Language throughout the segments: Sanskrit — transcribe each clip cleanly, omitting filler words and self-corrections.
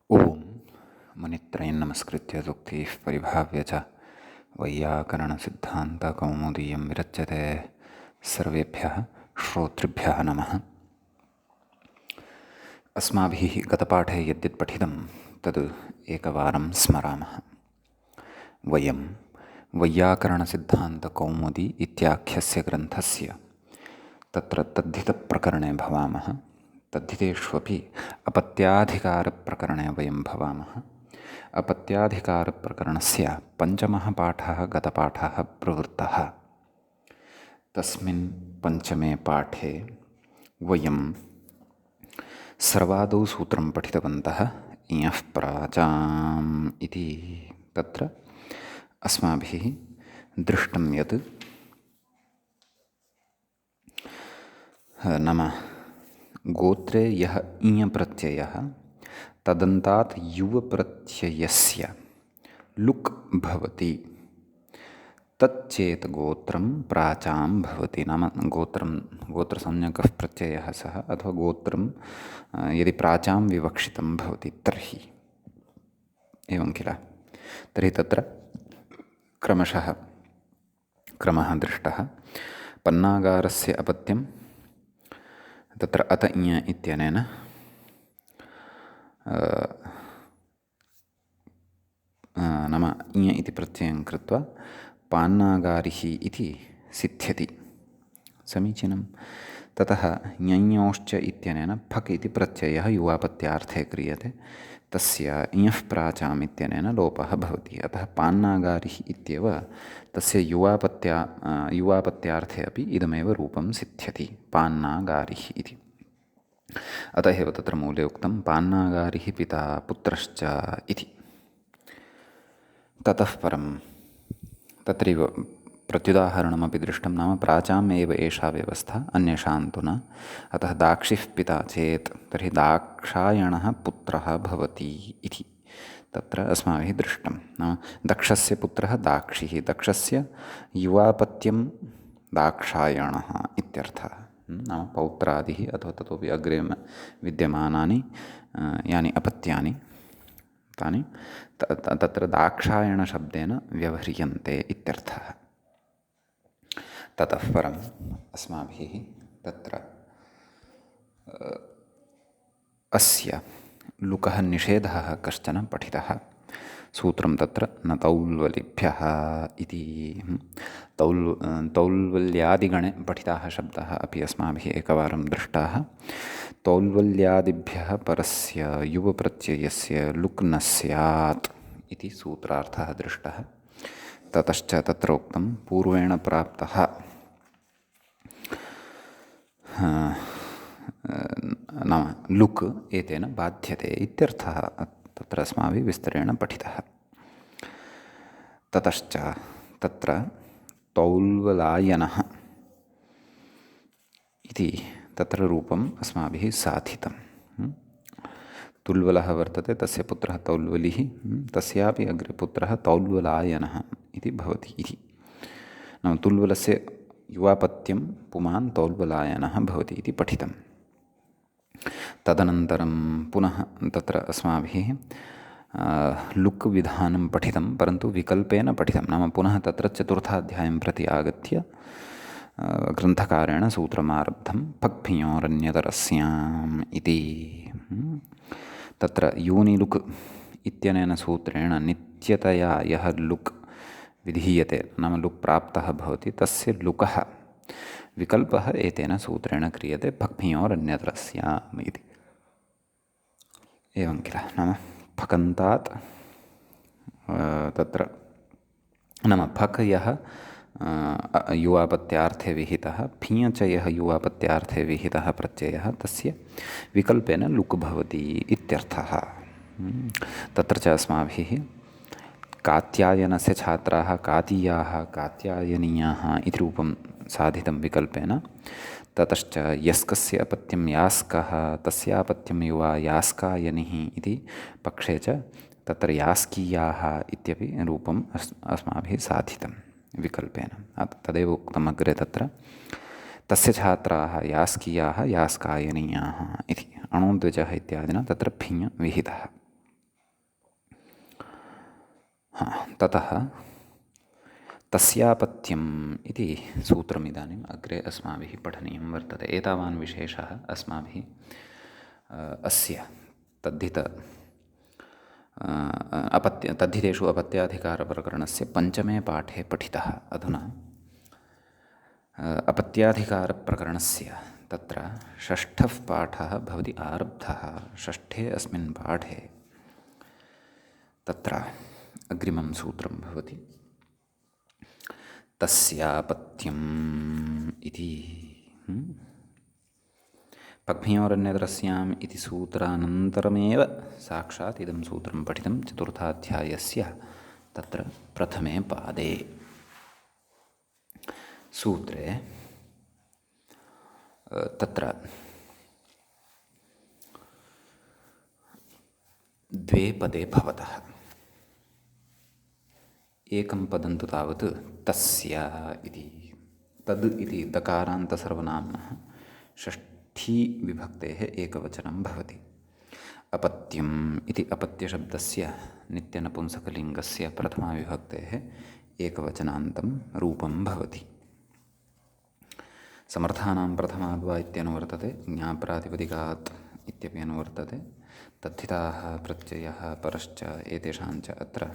ओम मुनित्रयं नमस्कृत्य सूक्तिः परिभाव्य च वैयाकरणसिद्धान्तकौमुदीयं विरच्यते। सर्वेभ्यः श्रोतृभ्यः नमः। अस्माभिः गतपाठे यद्यत् पठितं तद् एकवारं स्मरामः। वयं वैयाकरणसिद्धान्तकौमुदी इत्याख्यस्य ग्रन्थस्य तत्र तद्धितप्रकरणे भवामः। तद्धितेष्वपि अपत्याधिकारप्रकरणे वयं भवामः। अपत्याधिकारप्रकरणस्य पञ्चमः पाठः गतपाठः प्रवृत्तः। तस्मिन् पञ्चमे पाठे वयं सर्वादौ सूत्रं पठितवन्तः। इयः प्राचाम् इति। तत्र अस्माभिः दृष्टं यत् नाम गोत्रे यः इञ प्रत्ययः तदन्तात् युवप्रत्ययस्य लुक् भवति तच्चेत् गोत्रं प्राचां भवति। नाम गोत्रसंज्ञकः प्रत्ययः सः अथवा गोत्रं यदि प्राचां विवक्षितं भवति तर्हि एवं किल। तर्हि तत्र क्रमः दृष्टः। पन्नागारस्य अपत्यं तत्र अत इञ इत्यनेन नाम इञ इति प्रत्ययं कृत्वा पान्नागारिः इति सिद्ध्यति। समीचीनं। ततः ञञोश्च इत्यनेन फक् इति प्रत्ययः युवापत्यार्थे क्रियते। तस्य इञः प्राचाम् इत्यनेन लोपः भवति। अतः पान्नागारिः इत्येव तस्य युवापत्यार्थे अपि इदमेव रूपं सिद्ध्यति, पान्नागारिः इति। अतः एव तत्र मूले उक्तं पान्नागारिः पिता पुत्रश्च इति। ततः परं तत्रैव प्रत्युदाहरणमपि दृष्टं। नाम प्राचाम् एव एषा व्यवस्था, अन्येषां तु न। अतः दाक्षिः पिता चेत् तर्हि दाक्षायणः पुत्रः भवति इति तत्र अस्माभिः दृष्टं। नाम दक्षस्य पुत्रः दाक्षिः, दक्षस्य युवापत्यं दाक्षायणः इत्यर्थः। नाम पौत्रादिः अथवा ततोपि अग्रे विद्यमानानि यानि अपत्यानि तानि तत्र दाक्षायणशब्देन व्यवह्रियन्ते इत्यर्थः। ततः परम् अस्माभिः तत्र अस्य लुकः निषेधः कश्चन पठितः। सूत्रं तत्र न तौल्वलिभ्यः इति। तौल्वल्यादिगणे पठिताः शब्दाः अपि अस्माभिः एकवारं दृष्टाः। तौल्वल्यादिभ्यः परस्य युवप्रत्ययस्य लुक् न स्यात् इति सूत्रार्थः दृष्टः। ततश्च तत्र उक्तं पूर्वेण प्राप्तः नाम लुक् एतेन बाध्यते इत्यर्थः तत्र अस्माभिः विस्तरेण पठितः। ततश्च तत्र तौल्वलायनः इति तत्र रूपम् अस्माभिः साधितं। तुल्वलः वर्तते, तस्य पुत्रः तौल्वलिः, तस्यापि अग्रे पुत्रः तौल्वलायनः इति भवति इति। नाम तुल्वलस्य युवापत्यं पुमान् तौल्वलायनः भवति इति पठितं। तदनन्तरं पुनः तत्र अस्माभिः लुक् विधानं पठितं, परन्तु विकल्पेन पठितं। नाम पुनः तत्र चतुर्थाध्यायं प्रति आगत्य ग्रन्थकारेण सूत्रमारब्धं पक्भियोरन्यतरस्याम् इति। तत्र यूनिलुक् इत्यनेन सूत्रेण नित्यतया यः लुक् विधीयते, नाम लुक् प्राप्तः भवति, तस्य लुकः विकल्पः एतेन सूत्रेण क्रियते पक्भियोरन्यतरस्याम् इति। एवं किल। नाम फकन्तात् तत्र नाम फक् यः युवापत्यार्थे विहितः, फिञ च यः युवापत्यार्थे विहितः प्रत्ययः, तस्य विकल्पेन लुक् भवति इत्यर्थः। तत्र च अस्माभिः कात्यायनस्य छात्राः कातीयाः कात्यायनीयाः इति रूपं साधितं विकल्पेन। ततश्च यस्कस्य अपत्यं यास्कः तस्यापत्यं युवा यास्कायनिः इति पक्षे च तत्र यास्कीयाः इत्यपि रूपम् अस्माभिः साधितं विकल्पेन। तदेव उक्तम् अग्रे तत्र तस्य छात्राः यास्कीयाः यास्कायनीयाः इति। अणोद्विजः इत्यादिना तत्र फिञ् विहितः। ततः तस्यापत्यम् इति सूत्रम् इदानीम् अग्रे अस्माभिः पठनीयं वर्तते। एतावान् विशेषः अस्माभिः अस्य तद्धितेषु अपत्याधिकारप्रकरणस्य पञ्चमे पाठे पठितः। अधुना अपत्याधिकारप्रकरणस्य तत्र षष्ठः पाठः भवति आरब्धः। षष्ठे अस्मिन् पाठे तत्र अग्रिमं सूत्रं भवति तस्यापत्यम् इति। पद्भ्योरन्यतरस्याम् इति सूत्रानन्तरमेव साक्षात् इदं सूत्रं पठितं चतुर्थाध्यायस्य तत्र प्रथमे पादे। सूत्रे तत्र द्वे पदे भवतः। एकं पदं तु तावत् तस्य इति। तद् इति दकारान्तसर्वनाम्नः षष्ठीविभक्तेः एकवचनं भवति। अपत्यम् इति अपत्यशब्दस्य नित्यनपुंसकलिङ्गस्य प्रथमाविभक्तेः एकवचनान्तं रूपं भवति। समर्थानां प्रथमाद्वा इत्यनुवर्तते, ज्ञाप्रातिपदिकात् इत्यपि अनुवर्तते। तद्धिताः प्रत्ययः परश्च एतेषाञ्च अत्र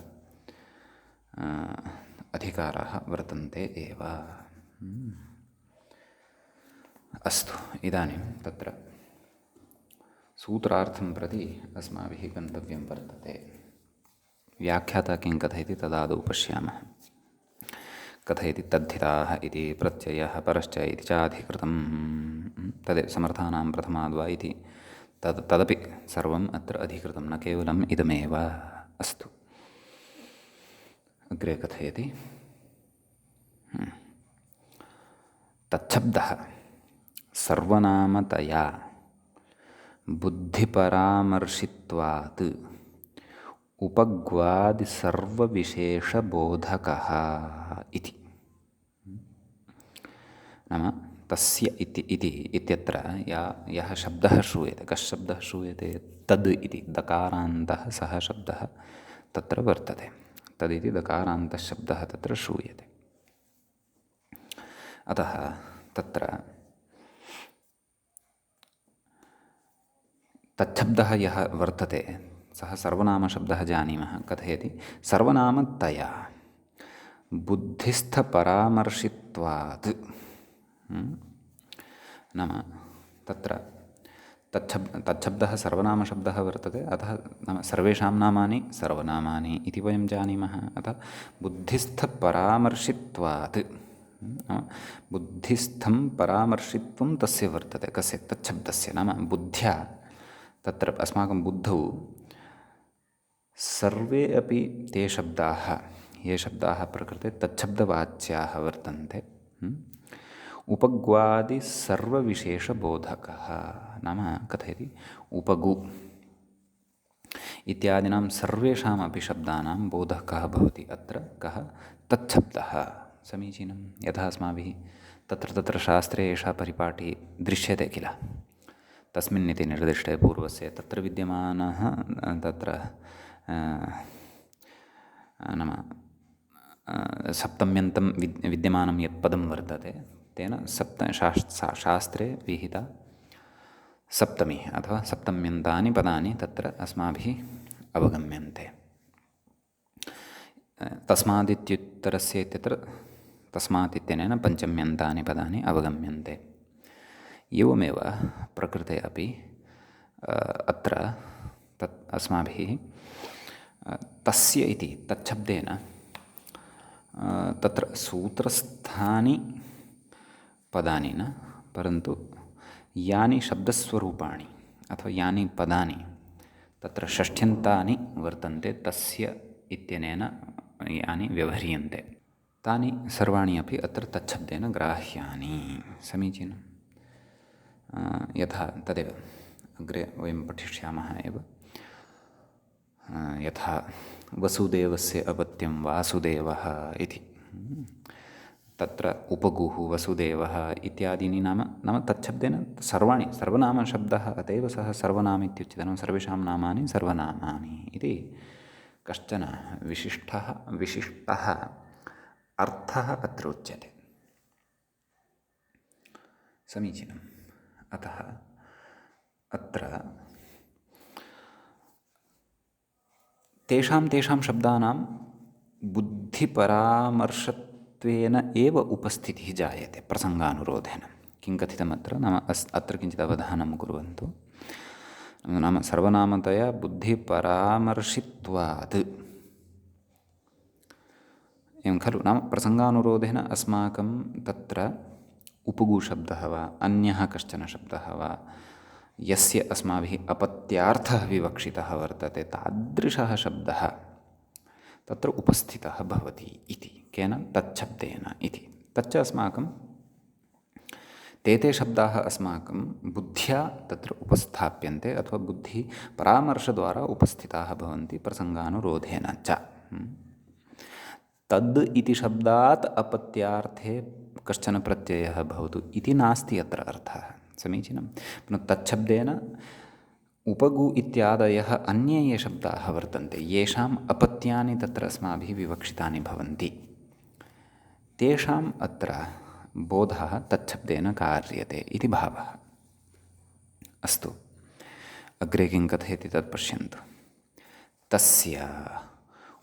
अधिकाराः वर्तन्ते एव। अस्तु, इदानीं तत्र सूत्रार्थं प्रति अस्माभिः गन्तव्यं वर्तते। व्याख्याता किं कथयति तदादौ पश्यामः। कथयति तद्धिताः इति प्रत्ययः परश्च इति चाधिकृतं तदेव समर्थानां प्रथमाद्वा इति तदपि सर्वम् अत्र अधिकृतं, न केवलम् इदमेव। अस्तु, अग्रे कथयति तच्छब्दः सर्वनामतया बुद्धिपरामर्शित्वात् उपग्वादिसर्वविशेषबोधकः इति। नाम तस्य इत्यत्र यः शब्दः श्रूयते, कः शब्दः श्रूयते, तद् इति दकारान्तः सः शब्दः तत्र वर्तते। तदिति दकारान्तः शब्दः तत्र श्रूयते। अतः तत्र तच्छब्दः यः वर्तते सः सर्वनामशब्दः जानीमः। कथयति सर्वनामतया बुद्धिस्थपरामर्शित्वात्। नाम तत्र तच्छब्दः सर्वनामशब्दः वर्तते। अतः नाम सर्वेषां नामानि सर्वनामानि इति वयं जानीमः। अतः बुद्धिस्थपरामर्शित्वात् बुद्धिस्थं परामर्शित्वं तस्य वर्तते। कस्य? तच्छब्दस्य। नाम बुद्ध्या तत्र अस्माकं बुद्धौ सर्वे अपि ते शब्दाः, ये शब्दाः प्रकृते तच्छब्दवाच्याः वर्तन्ते। उपग्वादिसर्वविशेषबोधकः नाम कथयति उपगु इत्यादीनां सर्वेषामपि शब्दानां बोधकः भवति। अत्र कः? तच्छब्दः। समीचीनं। यथा अस्माभिः तत्र शास्त्रे एषा परिपाटी दृश्यते किल, तस्मिन्निति निर्दिष्टे पूर्वस्य तत्र विद्यमानः तत्र नाम सप्तम्यन्तं विद्यमानं यत् पदं वर्तते तेन शास्त्रे विहिता सप्तमी अथवा सप्तम्यन्तानि पदानि तत्र अस्माभिः अवगम्यन्ते। तस्मादित्युत्तरस्य इत्यत्र तस्मात् इत्यनेन पञ्चम्यन्तानि पदानि अवगम्यन्ते। एवमेव प्रकृते अपि अत्र अस्माभिः तस्य इति तच्छब्देन तत्र सूत्रस्थानि पदानि न, परन्तु यानि शब्दस्वरूपाणि अथवा यानि पदानि तत्र षष्ठ्यन्तानि वर्तन्ते तस्य इत्यनेन यानि व्यवह्रियन्ते तानि सर्वाणि अपि अत्र तच्छब्देन ग्राह्यानि। समीचीनं। यथा तदेव अग्रे वयं पठिष्यामः एव। यथा वसुदेवस्य अपत्यं वासुदेवः इति, तत्र उपगुः वसुदेवः इत्यादीनि नाम तच्छब्देन सर्वाणि सर्वनामशब्दः, अत एव सः सर्वनाम इत्युच्यते। सर्वेषां नामानि सर्वनामानि इति कश्चन विशिष्टः अर्थः अत्र उच्यते। समीचीनम्। अतः अत्र तेषां शब्दानां बुद्धिपरामर्शत्वेन एव उपस्थितिः जायते प्रसङ्गानुरोधेन। किं कथितमत्र नाम अत्र किञ्चित् अवधानं कुर्वन्तु। नाम सर्वनामतया बुद्धिपरामर्शित्वात् एवं खलु। नाम प्रसङ्गानुरोधेन अस्माकं तत्र उपगुशब्दः वा अन्यः कश्चन शब्दः वा यस्य अस्माभिः अपत्यार्थः विवक्षितः वर्तते तादृशः शब्दः तत्र उपस्थितः भवति इति। केन? तच्छब्देन इति। तच्च अस्माकं ते शब्दाः अस्माकं बुद्ध्या तत्र उपस्थाप्यन्ते अथवा बुद्धिपरामर्शद्वारा उपस्थिताः भवन्ति प्रसङ्गानुरोधेन च। तद् इति शब्दात् अपत्यार्थे कश्चन प्रत्ययः भवतु इति नास्ति अत्र अर्थः। समीचीनं। पुनः तच्छब्देन उपगु इत्यादयः अन्ये ये शब्दाः वर्तन्ते येषाम् अपत्यानि तत्र अस्माभिः विवक्षितानि भवन्ति तेषाम् अत्र बोधः तच्छब्देन कार्यते इति भावः। अस्तु, अग्रे किं कथयति तत् पश्यन्तु। तस्य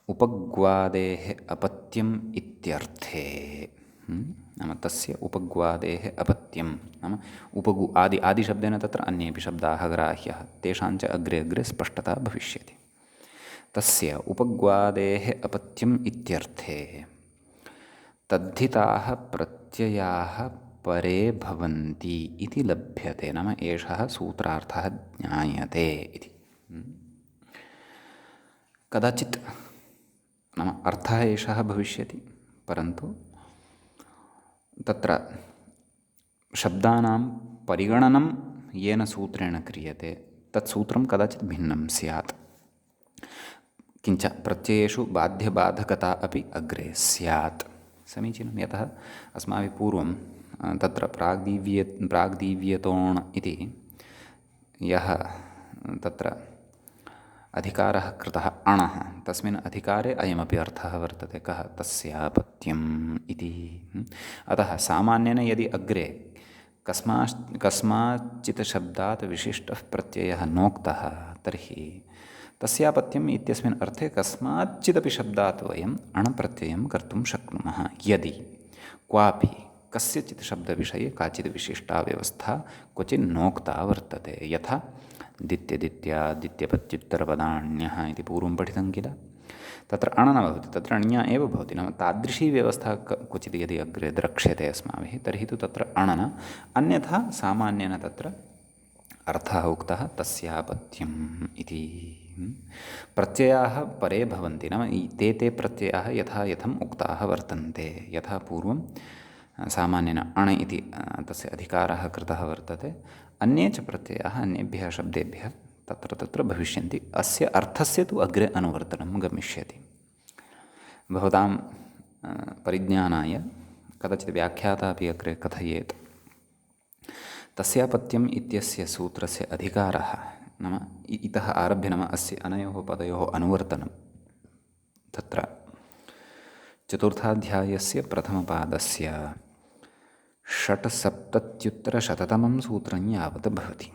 उपग्वादेः अपत्यम् इत्यर्थे नाम तस्य उपग्वादेः अपत्यं नाम उपगु आदिशब्देन तत्र अन्येपि शब्दाः ग्राह्याः तेषाञ्च अग्रे अग्रे स्पष्टता भविष्यति। तस्य उपग्वादेः अपत्यम् इत्यर्थे तद्धिताः प्रत्ययाः परे भवन्ति इति लभ्यते। नाम एषः सूत्रार्थः ज्ञायते इति। कदाचित् नाम अर्थः एषः भविष्यति, परन्तु तत्र शब्दानां परिगणनं येन सूत्रेण क्रियते तत् सूत्रं कदाचित् भिन्नं स्यात्। किञ्च प्रत्ययेषु बाध्यबाधकता अपि अग्रे स्यात्। समीचीनं। यतः अस्माभिः पूर्वं तत्र प्राग्दीव्यतोण् इति यः तत्र अधिकारः कृतः अणः तस्मिन् अधिकारे अयमपि अर्थः वर्तते। कः? तस्यापत्यम् इति। अतः सामान्येन यदि अग्रे कस्माच्चित् शब्दात् विशिष्टः प्रत्ययः नोक्तः तर्हि तस्यापत्यम् इत्यस्मिन् अर्थे कस्माच्चिदपि शब्दात् वयम् अणप्रत्ययं कर्तुं शक्नुमः यदि क्वापि कस्यचित् शब्दविषये काचित् विशिष्टा व्यवस्था क्वचित् नोक्ता वर्तते। यथा दित्यपत्युत्तरपदान्यः इति पूर्वं पठितं किल। तत्र अण न भवति, तत्र अण्या एव भवति। नाम तादृशी व्यवस्था क्वचित् यदि अग्रे द्रक्ष्यते अस्माभिः तर्हि तु तत्र अण न, अन्यथा सामान्येन तत्र अर्थः उक्तः तस्यापत्यम् इति। प्रत्ययाः परे भवन्ति। नाम ते प्रत्ययाः यथा यथम् उक्ताः वर्तन्ते। यथा पूर्वं सामान्येन अण इति तस्य अधिकारः कृतः वर्तते, अन्ये च प्रत्ययाः अन्येभ्यः शब्देभ्यः तत्र भविष्यन्ति। अस्य अर्थस्य तु अग्रे अनुवर्तनं गमिष्यति। भवतां परिज्ञानाय कदाचित् व्याख्याता अपि अग्रे कथयेत्। तस्यापत्यम् इत्यस्य सूत्रस्य अधिकारः नाम इतः आरभ्य नाम अस्य अनयोः पदयोः अनुवर्तनं तत्र चतुर्थाध्यायस्य प्रथमपादस्य 670-शततमं सूत्रं यावत् भवति।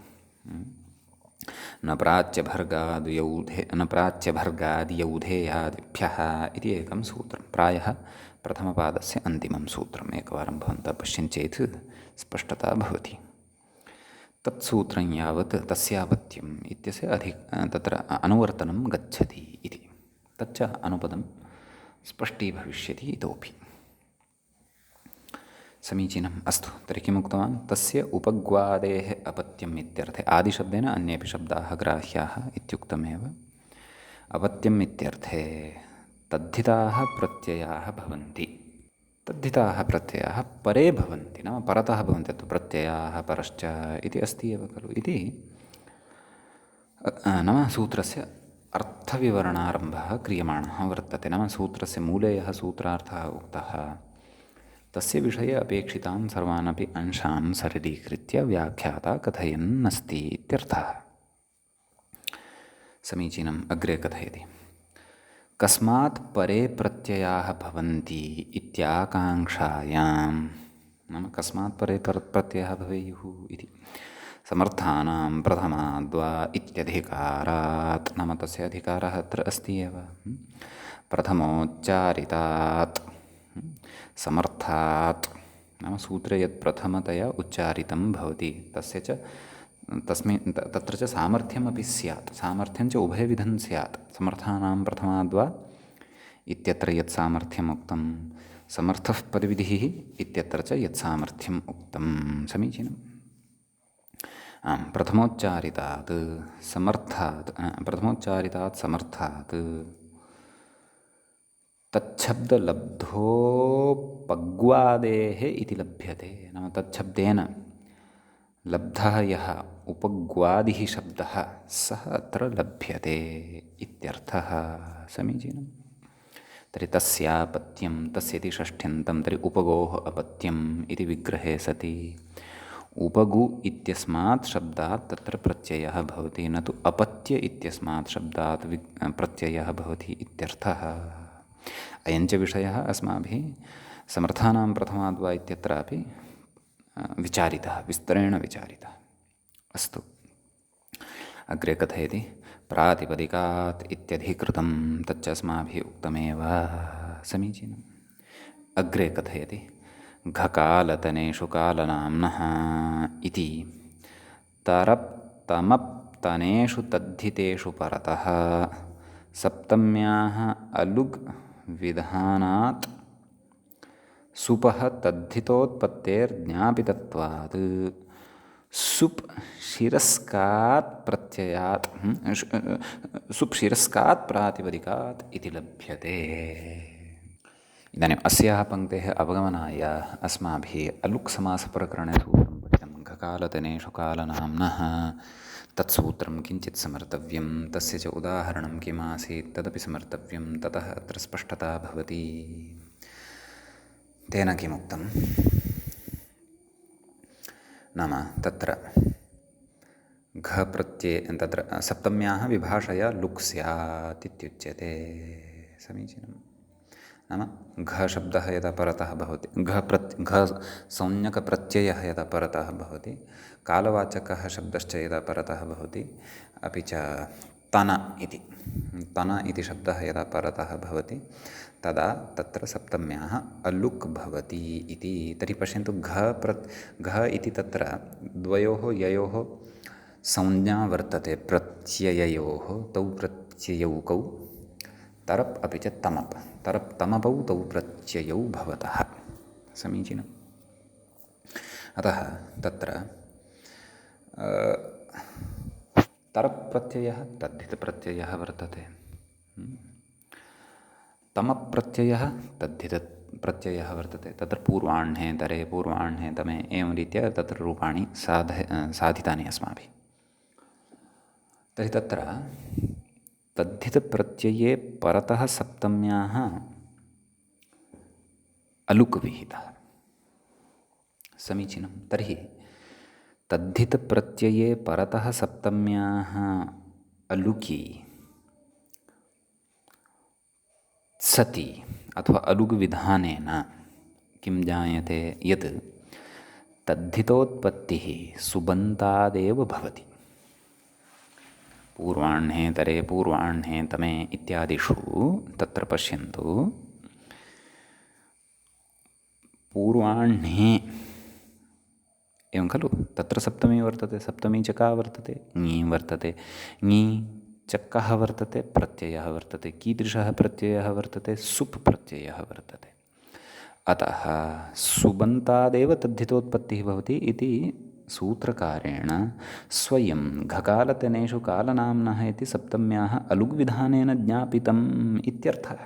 न प्राच्यभर्गाद्यौधेयादिभ्यः इति एकं सूत्रं, प्रायः प्रथमपादस्य अन्तिमं सूत्रम्। एकवारं भवन्तः पश्यन्ति चेत् स्पष्टता भवति। तत्सूत्रं यावत् तस्यापत्यम् इत्यस्य तत्र अनुवर्तनं गच्छति इति। तच्च अनुपदं स्पष्टीभविष्यति इतोपि। समीचीनम्। अस्तु, तर्हि किम् उक्तवान्? तस्य उपग्वादेः अपत्यम् इत्यर्थे आदिशब्देन अन्येपि शब्दाः ग्राह्याः इत्युक्तमेव। अपत्यम् इत्यर्थे तद्धिताः प्रत्ययाः भवन्ति। तद्धिताः प्रत्ययाः परे भवन्ति, नाम परतः भवन्ति। तु प्रत्ययाः परश्च इति अस्ति एव खलु इति नाम सूत्रस्य अर्थविवरणारम्भः क्रियमाणः वर्तते। नाम सूत्रस्य मूले यः सूत्रार्थः उक्तः तस्य विषये अपेक्षितान् सर्वानपि अंशान् सरलीकृत्य व्याख्याता कथयन्नस्ति इत्यर्थः। समीचीनम्। अग्रे कथयति। कस्मात् परे प्रत्ययाः भवन्ति इत्याकाङ्क्षायां, नाम कस्मात् परे प्रत्ययाः भवेयुः इति, समर्थानां प्रथमाद्वा इत्यधिकारात्, नाम तस्य अधिकारः अत्र अस्ति एव, प्रथमोच्चारितात्, समर्थात्, नाम सूत्रे यत् प्रथमतया उच्चारितं भवति तस्य च तत्र च सामर्थ्यमपि स्यात्, सामर्थ्यं च उभयविधं स्यात्। समर्थानां प्रथमाद्वा इत्यत्र यत् सामर्थ्यम् उक्तं, समर्थः पदविधिः इत्यत्र च यत् सामर्थ्यम् उक्तं, समीचीनम्। प्रथमोच्चारितात् समर्थात्, प्रथमोच्चारितात् समर्थात् तच्छब्दलब्धोपग्वादेः इति लभ्यते, नाम तच्छब्देन लब्धः यः उपग्वादिः शब्दः सः अत्र लभ्यते इत्यर्थः, समीचीनम्। तर्हि तस्यापत्यं, तस्यति षष्ठ्यन्तं, तर्हि उपगोः अपत्यम् इति विग्रहे सति उपगु इत्यस्मात् शब्दात् तत्र प्रत्ययः भवति, न तु अपत्य इत्यस्मात् शब्दात् प्रत्ययः भवति इत्यर्थः। अयञ्च विषयः अस्माभिः समर्थानां प्रथमाद्वा इत्यत्रापि विचारितः, विस्तरेण विचारितः। अस्तु, अग्रे कथयति प्रातिपदिकात् इत्यधिकृतं, तच्च अस्माभिः उक्तमेव, समीचीनम्। अग्रे कथयति घकालतनेषु कालनाम्नः इति तरप् तमप् तनेषु तद्धितेषु परतः सप्तम्याः अलुग् विधानात् सुपः तद्धितोत्पत्तेर्ज्ञापितत्वात् सुप् शिरस्कात् प्रत्ययात्, सुप् शिरस्कात् प्रातिपदिकात् इति लभ्यते। इदानीम् अस्याः पङ्क्तेः अवगमनाय अस्माभिः अलुक् समासप्रकरणे सूत्रं पठितं। घकालतनेषु कालनाम्नः, तत्सूत्रं किञ्चित् समर्तव्यं, तस्य च उदाहरणं किमासीत् तदपि समर्तव्यं, ततः अत्र स्पष्टता भवति। तेन किमुक्तं नाम तत्र तत्र सप्तम्याः विभाषया लुक् स्यात् इत्युच्यते, समीचीनं। नाम घशब्दः यदा परतः भवति, संज्ञकप्रत्ययः यदा परतः भवति, कालवाचकः शब्दश्च यदा परतः भवति, अपि च तन इति शब्दः यदा परतः भवति तदा तत्र सप्तम्याः अलुक् भवति इति। तर्हि पश्यन्तु, घ इति तत्र द्वयोः ययोः संज्ञा वर्तते, प्रत्यययोः, तौ प्रत्ययौ कौ तरप् अपि च तमप्, तरप् तमपौ तौ प्रत्ययौ भवतः, समीचीनम्। अतः तत्र तरप् प्रत्ययः तद्धितप्रत्ययः वर्तते, तमप् प्रत्ययः तद्धितप्रत्ययः वर्तते। तत्र पूर्वाह्णे तरे, पूर्वाह्णे तमे, एवं रीत्या तत्र रूपाणि साधितानि अस्माभिः। तर्हि तत्र तद्धितप्रत्यये परतः सप्तम्याः अलुक् विहितः, समीचीनं। तर्हि तद्धितप्रत्यये परतः सप्तम्याः अलुकि सति अथवा अलुग् विधानेन किं जायते, यत् तद्धितोत्पत्तिः सुबन्तादेव भवति। पूर्वाह्णे तरे, पूर्वाह्णे तमे इत्यादिषु तत्र पश्यन्तु, पूर्वाह्णे एवं खलु, तत्र सप्तमी वर्तते, सप्तमी च का वर्तते, ङी वर्तते, ङी च कः वर्तते, प्रत्ययः वर्तते। कीदृशः प्रत्ययः वर्तते, सुप् प्रत्ययः वर्तते। अतः सुबन्तादेव तद्धितोत्पत्तिः भवति इति सूत्रकारेण स्वयं घकालतनेषु कालनाम्नः इति सप्तम्याः अलुग्विधानेन ज्ञापितम् इत्यर्थः।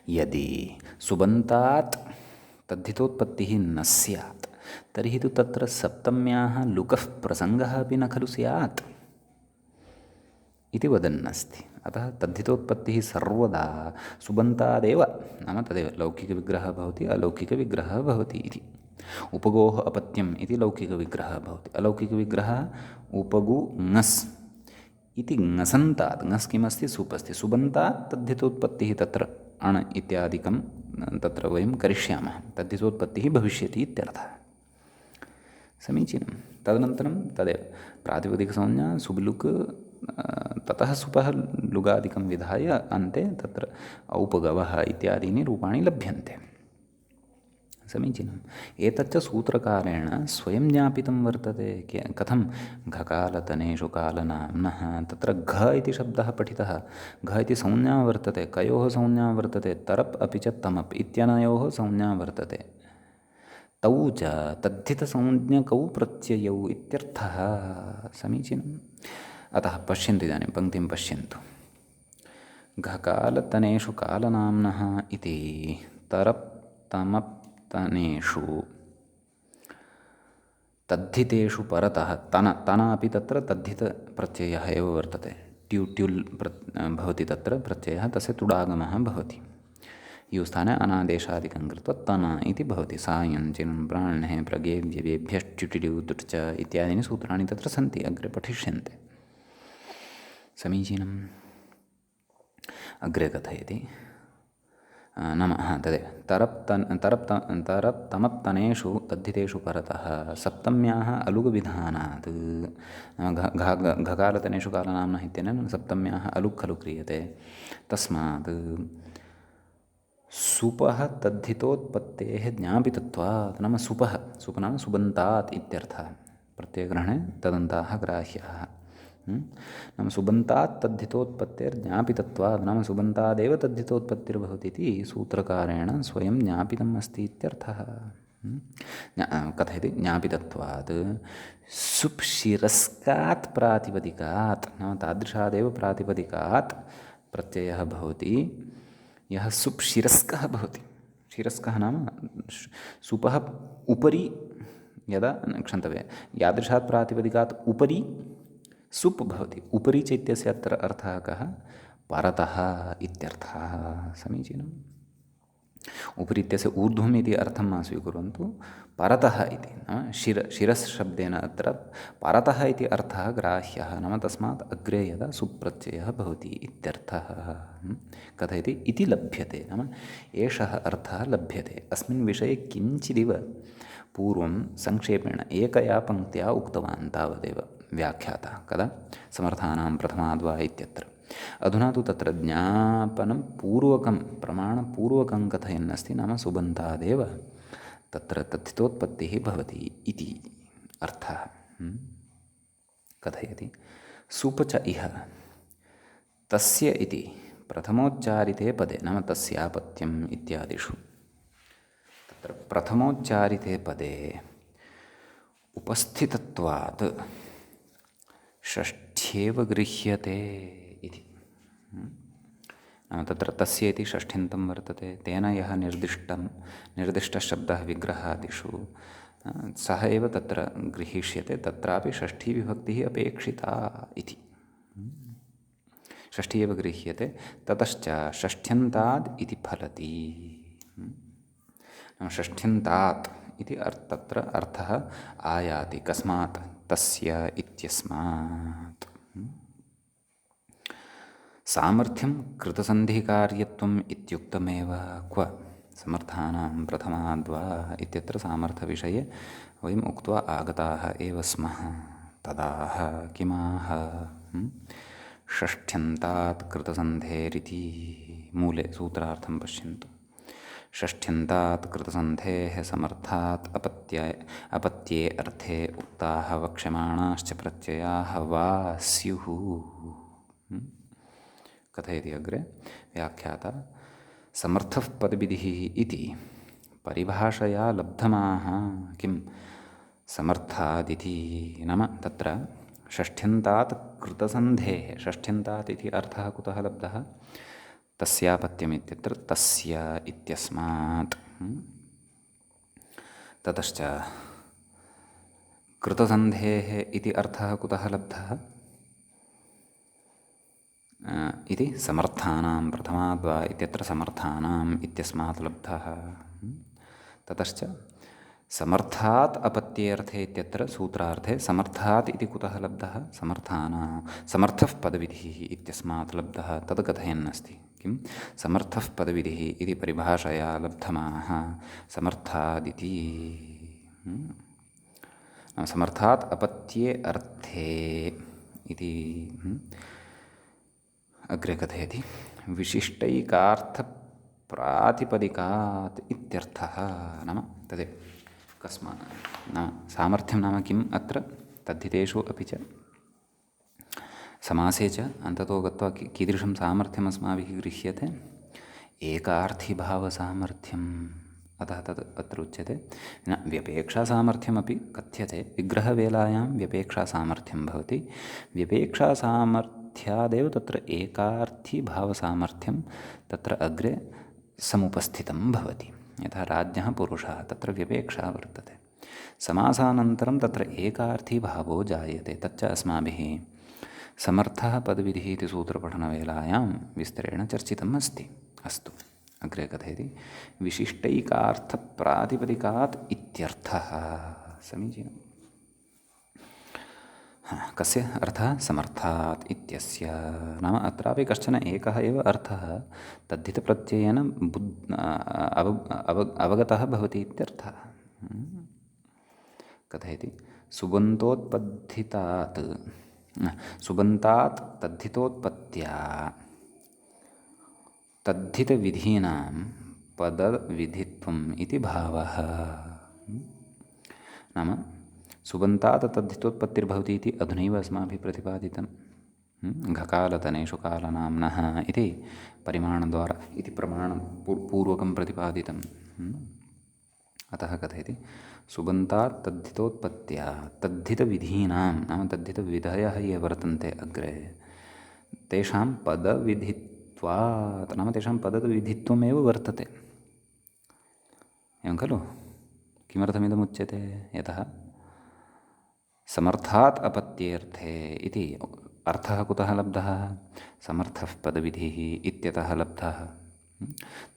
यदि सुबन्तात् तद्धितोत्पत्तिः न स्यात् तर्हि तु तत्र सप्तम्याः लुकः प्रसङ्गः अपि न खलु स्यात् इति वदन्नस्ति। अतः तद्धितोत्पत्तिः सर्वदा सुबन्तादेव, नाम तदेव लौकिकविग्रहः भवति, अलौकिकविग्रहः भवति इति। उपगोः अपत्यम् इति लौकिकविग्रहः भवति, अलौकिकविग्रहः उपगु ङस् इति ङसन्तात् ङस् किमस्ति सुप् अस्ति सुबन्तात् तद्धितोत्पत्तिः तत्र अण् इत्यादिकं तत्र वयं करिष्यामः तद्धितोत्पत्तिः भविष्यति इत्यर्थः समीचीनं तदनन्तरं तदेव प्रातिपदिकसंज्ञा सुब्लुक् ततः सुपः लुगादिकं विधाय अन्ते तत्र औपगवः इत्यादीनि रूपाणि लभ्यन्ते समीचीनम् एतच्च सूत्रकारेण स्वयं ज्ञापितं वर्तते कथं घकालतनेषु कालनाम्नः तत्र घ इति शब्दः पठितः घ इति संज्ञा वर्तते कयोः संज्ञा वर्तते तरप् अपि च तमप् इत्यनयोः संज्ञा वर्तते तौ च तद्धितसंज्ञकौ प्रत्ययौ इत्यर्थः समीचीनम् अतः पश्यन्तु इदानीं पङ्क्तिं पश्यन्तु घकालतनेषु कालनाम्नः इति तरप् तमप् तनेषु तद्धितेषु परतः तन अपि तत्र तद्धितप्रत्ययः एव वर्तते ट्युल् भवति तत्र प्रत्ययः तस्य तुडागमः भवति युस्थाने अनादेशादिकं कृत्वा तन इति भवति सायञ्चिनं प्राण्हे प्रगेव्यवेभ्यश्च्युटिड्यु तुट् इत्यादीनि सूत्राणि तत्र सन्ति अग्रे पठिष्यन्ते समीचीनम् अग्रे कथयति नाम तदेव तरप् तमप् तनेषु तद्धितेषु परतः सप्तम्याः अलुगविधानात् घकालतनेषु कालनाम्नः इत्यनेन सप्तम्याः अलुक् खलु क्रियते तस्मात् सुपः तद्धितोत्पत्तेः ज्ञापितत्वात् नाम सुपः सुप् नाम सुबन्तात् इत्यर्थः प्रत्ययग्रहणे तदन्ताः ग्राह्याः नाम सुबन्तात् तद्धितोत्पत्तेर्ज्ञापितत्वात् नाम सुबन्तादेव तद्धितोत्पत्तिर्भवति इति सूत्रकारेण स्वयं ज्ञापितम् अस्ति इत्यर्थः कथयति ज्ञापितत्वात् सुप् शिरस्कात् प्रातिपदिकात् नाम तादृशादेव प्रातिपदिकात् प्रत्ययः भवति यः सुप् शिरस्कः भवति शिरस्कः नाम सुपः उपरि यदा क्षन्तव्यं यादृशात् प्रातिपदिकात् उपरि सुप् भवति उपरि च इत्यस्य अत्र अर्थः कः परतः इत्यर्थः समीचीनम् उपरि इत्यस्य ऊर्ध्वम् इति अर्थं मा स्वीकुर्वन्तु परतः इति नाम शिरस् शब्देन अत्र परतः इति अर्थः ग्राह्यः नाम तस्मात् अग्रे यदा सुप्रत्ययः भवति इत्यर्थः कथयति इति लभ्यते नाम एषः अर्थः लभ्यते अस्मिन् विषये किञ्चिदिव पूर्वं संक्षेपेण एकया पङ्क्त्या उक्तवान् तावदेव व्याख्यातः कदा समर्थानां प्रथमाद्वा इत्यत्र अधुना तु तत्र ज्ञापनं पूर्वकं प्रमाणपूर्वकं कथयन् अस्ति नाम सुबन्तादेव तत्र तद्धितोत्पत्तिः भवति इति अर्थः कथयति सुप च इह तस्य इति प्रथमोच्चारिते पदे नाम तस्यापत्यम् इत्यादिषु तत्र प्रथमोच्चारिते पदे उपस्थितत्वात् षष्ठ्येव गृह्यते इति नाम तत्र तस्य इति षष्ठ्यन्तं वर्तते तेन यः निर्दिष्टशब्दः विग्रहादिषु सः एव तत्र गृहीष्यते तत्रापि षष्ठीविभक्तिः अपेक्षिता इति षष्ठी एव गृह्यते ततश्च षष्ठ्यन्ताद् इति फलति नाम षष्ठ्यन्तात् इति तत्र अर्थः आयाति कस्मात् तस्य इत्यस्मात् सामर्थ्यं कृतसन्धिकार्यत्वम् इत्युक्तमेव क्व समर्थानां प्रथमाद्वा इत्यत्र सामर्थ्यविषये वयम् उक्त्वा आगताः एव स्मः तदाह किमाह षष्ठ्यन्तात् कृतसन्धेरिति मूले सूत्रार्थं पश्यन्तु षष्ठ्यन्तात् कृतसन्धेः समर्थात् अपत्ये अर्थे उक्ताः वक्ष्यमाणाश्च प्रत्ययाः वा स्युः कथयति अग्रे व्याख्याता समर्थः पदविधिः इति परिभाषया लब्धमाः किं समर्थादिति नाम तत्र षष्ठ्यन्तात् कृतसन्धेः षष्ठ्यन्तात् इति अर्थः कुतः लब्धः तस्यापत्यमित्यत्र तस्य इत्यस्मात् ततश्च कृतसन्धेः इति अर्थः कुतः लब्धः इति समर्थानां प्रथमाद्वा इत्यत्र समर्थानाम् इत्यस्मात् लब्धः ततश्च समर्थात् अपत्येऽर्थे इत्यत्र सूत्रार्थे समर्थात् इति कुतः लब्धः समर्थानां समर्थः पदविधिः इत्यस्मात् लब्धः तद् कथयन्नस्ति किं समर्थः पदविधिः इति परिभाषया लब्धमाः समर्थादिति समर्थात् अपत्ये अर्थे इति अग्रे कथयति विशिष्टैकार्थप्रातिपदिकात् इत्यर्थः नाम तदेव कस्मात् नाम सामर्थ्यं नाम किम् अत्र तद्धितेषु अपि च समासे च अन्ततो गत्वा कीदृशं सामर्थ्यम् अस्माभिः गृह्यते एकार्थीभावसामर्थ्यम् अतः तत् अत्र उच्यते न व्यपेक्षासामर्थ्यमपि कथ्यते विग्रहवेलायां व्यपेक्षासामर्थ्यं भवति व्यपेक्षासामर्थ्यादेव तत्र एकार्थीभावसामर्थ्यं तत्र अग्रे समुपस्थितं भवति यथा राज्ञः पुरुषः तत्र व्यपेक्षा वर्तते समासानन्तरं तत्र एकार्थीभावो जायते तच्च अस्माभिः समर्थः पदविधिः इति सूत्रपठनवेलायां विस्तरेण चर्चितम् अस्ति अस्तु अग्रे कथयति विशिष्टैकार्थप्रातिपदिकात् इत्यर्थः समीचीनम् कस्य अर्थः समर्थात् इत्यस्य नाम अत्रापि कश्चन एकः एव अर्थः तद्धितप्रत्ययेन अवगतः भवति इत्यर्थः कथयति सुबन्तोत्पद्धितात् सुबन्तात् तद्धितोत्पत्त्या तद्धितविधीनां पदविधित्वम् इति भावः नाम सुबन्तात् तद्धितोत्पत्तिर्भवति इति अधुनैव अस्माभिः प्रतिपादितं घकालतनेषु कालनाम्नः इति परिमाणद्वारा इति प्रमाणं पूर्वकं प्रतिपादितं अतः कथयति सुबन्तात् तद्धितोत्पत्त्या तद्धितविधीनां नाम तद्धितविधयः ये वर्तन्ते अग्रे तेषां पदविधित्वात् नाम तेषां पदविधित्वमेव वर्तते एवं खलु किमर्थमिदमुच्यते यतः समर्थात् अपत्येऽर्थे इति अर्थः कुतः लब्धः समर्थः पदविधिः इत्यतः लब्धः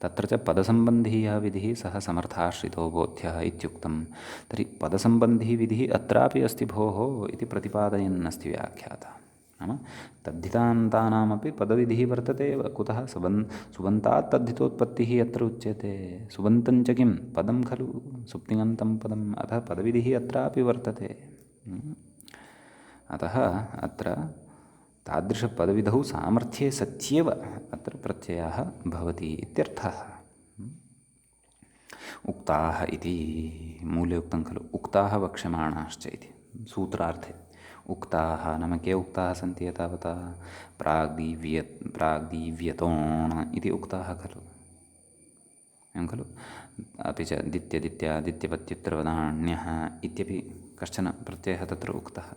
तत्र च पदसम्बन्धी यः विधिः सः समर्थाश्रितो बोध्यः इत्युक्तं तर्हि पदसम्बन्धी विधिः अत्रापि अस्ति भोः इति प्रतिपादयन्नस्ति व्याख्याता नाम तद्धितान्तानामपि पदविधिः वर्तते एव कुतः सुबन्तात् तद्धितोत्पत्तिः अत्र उच्यते सुबन्तञ्च किं पदं खलु सुप्तिङन्तं पदम् अतः पदविधिः अत्रापि वर्तते अतः अत्र तादृशपदविधौ सामर्थ्ये सत्येव अत्र प्रत्ययः भवति इत्यर्थः उक्ताः इति मूले उक्तं खलु उक्ताः वक्ष्यमाणाश्च इति सूत्रार्थे उक्ताः नाम के उक्ताः सन्ति एतावता प्राग्दीव्यतोण इति उक्ताः खलु एवं खलु अपि च दित्यपत्युत्तरवदान्यः इत्यपि कश्चन प्रत्ययः तत्र उक्तः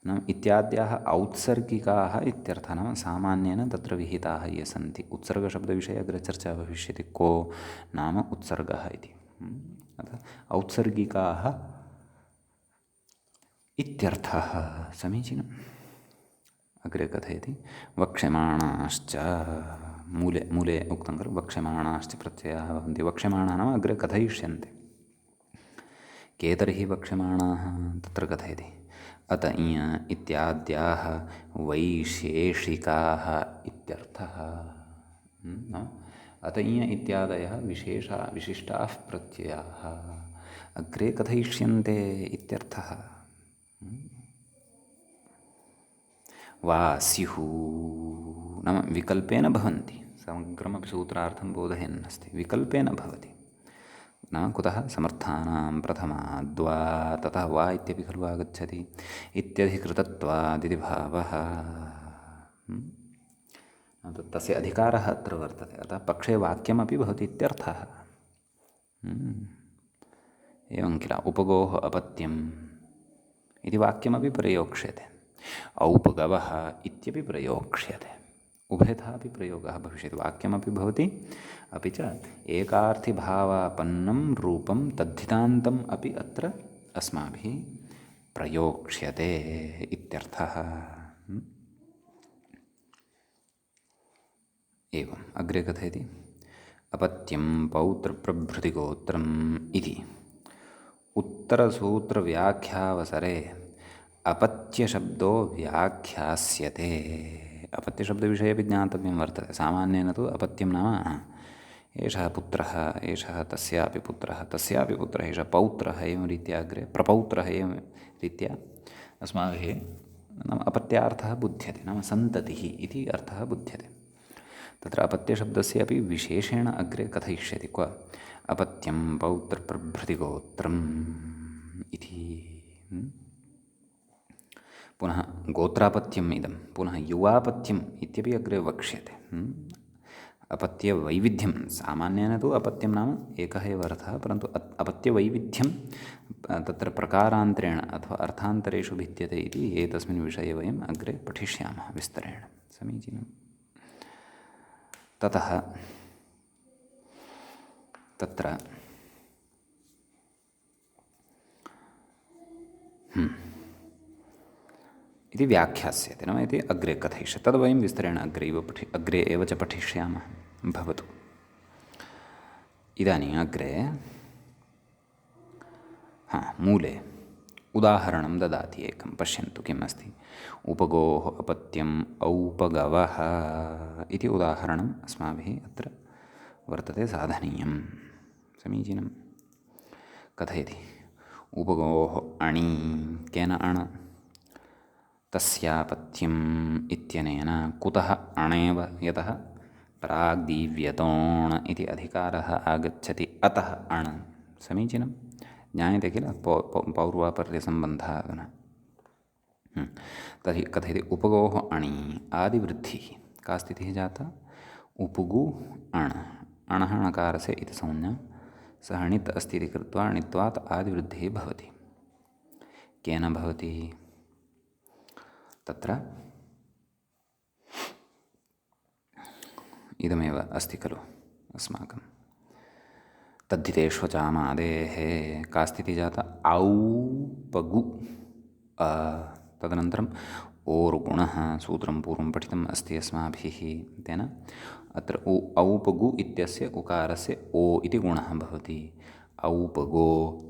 नाम इत्याद्याः औत्सर्गिकाः इत्यर्थः नाम सामान्येन तत्र विहिताः ये सन्ति उत्सर्गशब्दविषये अग्रे चर्चा भविष्यति को नाम उत्सर्गः इति अतः औत्सर्गिकाः इत्यर्थः समीचीनम् अग्रे कथयति वक्ष्यमाणाश्च मूले उक्तं खलु वक्ष्यमाणाश्च प्रत्ययाः भवन्ति वक्ष्यमाणाः नाम अग्रे कथयिष्यन्ते के तर्हि वक्ष्यमाणाः तत्र कथयति अत इय इत्याद्याः वैशेषिकाः इत्यर्थः अत इय इत्यादयः विशिष्टाः प्रत्ययाः अग्रे कथयिष्यन्ते इत्यर्थः वा स्युः नाम विकल्पेन भवन्ति समग्रमपि सूत्रार्थं बोधयन्नस्ति विकल्पेन भवति नाम कुतः समर्थानां प्रथमाद्वा ततः वा इत्यपि खलु आगच्छति इत्यधिकृतत्वादिति भावः तस्य अधिकारः अत्र वर्तते अतः पक्षे वाक्यमपि भवति इत्यर्थः एवं किल उपगोः अपत्यम् इति वाक्यमपि प्रयोक्ष्यते औपगवः इत्यपि प्रयोक्ष्यते उभयथापि प्रयोगः भविष्यति वाक्यमपि भवति अपि च एकार्थिभावापन्नं रूपं तद्धितान्तम् अपि अत्र अस्माभिः प्रयोक्ष्यते इत्यर्थः एवम् अग्रे कथयति अपत्यं पौत्रप्रभृतिगोत्रम् इति उत्तरसूत्रव्याख्यावसरे अपत्यशब्दो व्याख्यास्यते। अपत्यशब्दविषये अपि ज्ञातव्यं वर्तते। सामान्येन तु अपत्यं नाम एषः पुत्रः, एषः तस्यापि पुत्रः, तस्यापि पुत्रः, एषः पौत्रः, एवं रीत्या अग्रे प्रपौत्रः, एवं रीत्या अस्माभिः नाम अपत्यार्थः बुध्यते, नाम सन्ततिः इति अर्थः बुध्यते। तत्र अपत्यशब्दस्य अपि विशेषेण अग्रे कथयिष्यति। क्व अपत्यं पौत्रप्रभृतिगोत्रम् इति। पुनः गोत्रापत्यम् इदं, पुनः युवापत्यम् इत्यपि अग्रे वक्ष्यते। अपत्यवैविध्यं, सामान्येन तु अपत्यं नाम एकः एव अर्थः, परन्तु अपत्यवैविध्यं तत्र प्रकारान्तरेण अथवा अर्थान्तरेषु भिद्यते इति एतस्मिन् विषये वयम् अग्रे पठिष्यामः विस्तरेण। समीचीनम्। ततः तत्र इति व्याख्यास्यते, नाम इति अग्रे कथयिष्यते। तद् वयं विस्तरेण अग्रे एव च पठिष्यामः। भवतु। इदानीम् अग्रे मूले उदाहरणं ददाति एकं। पश्यन्तु किम् अस्ति। उपगोः अपत्यम् औपगवः इति उदाहरणम् अस्माभिः अत्र वर्तते साधनीयं। समीचीनं। कथयति। उपगोः अणि, केन अण? तस्यापत्यम् इत्यनेन। कुतः अणेव? यतः प्राग्दीव्यतोण् इति अधिकारः आगच्छति, अतः अण्। समीचीनं। ज्ञायते किल पौर्वापर्यसम्बन्धः अधुना। तर्हि कथयति उपगोः अणि आदिवृद्धिः। का स्थितिः जाता? उपगु अण्, अणः णकारस्य इति संज्ञा, सः णित् अस्ति इति कृत्वा णित्वात् आदिवृद्धिः भवति। केन भवति? तत्र इदमेव अस्ति खलु अस्माकं तद्धितेष्वचामादेः। का स्थितिः जाता? औपगु। तदनन्तरम् ओर्गुणः, सूत्रं पूर्वं पठितम् अस्ति अस्माभिः। तेन अत्र औपगु इत्यस्य उकारस्य ओ इति गुणः भवति। औपगो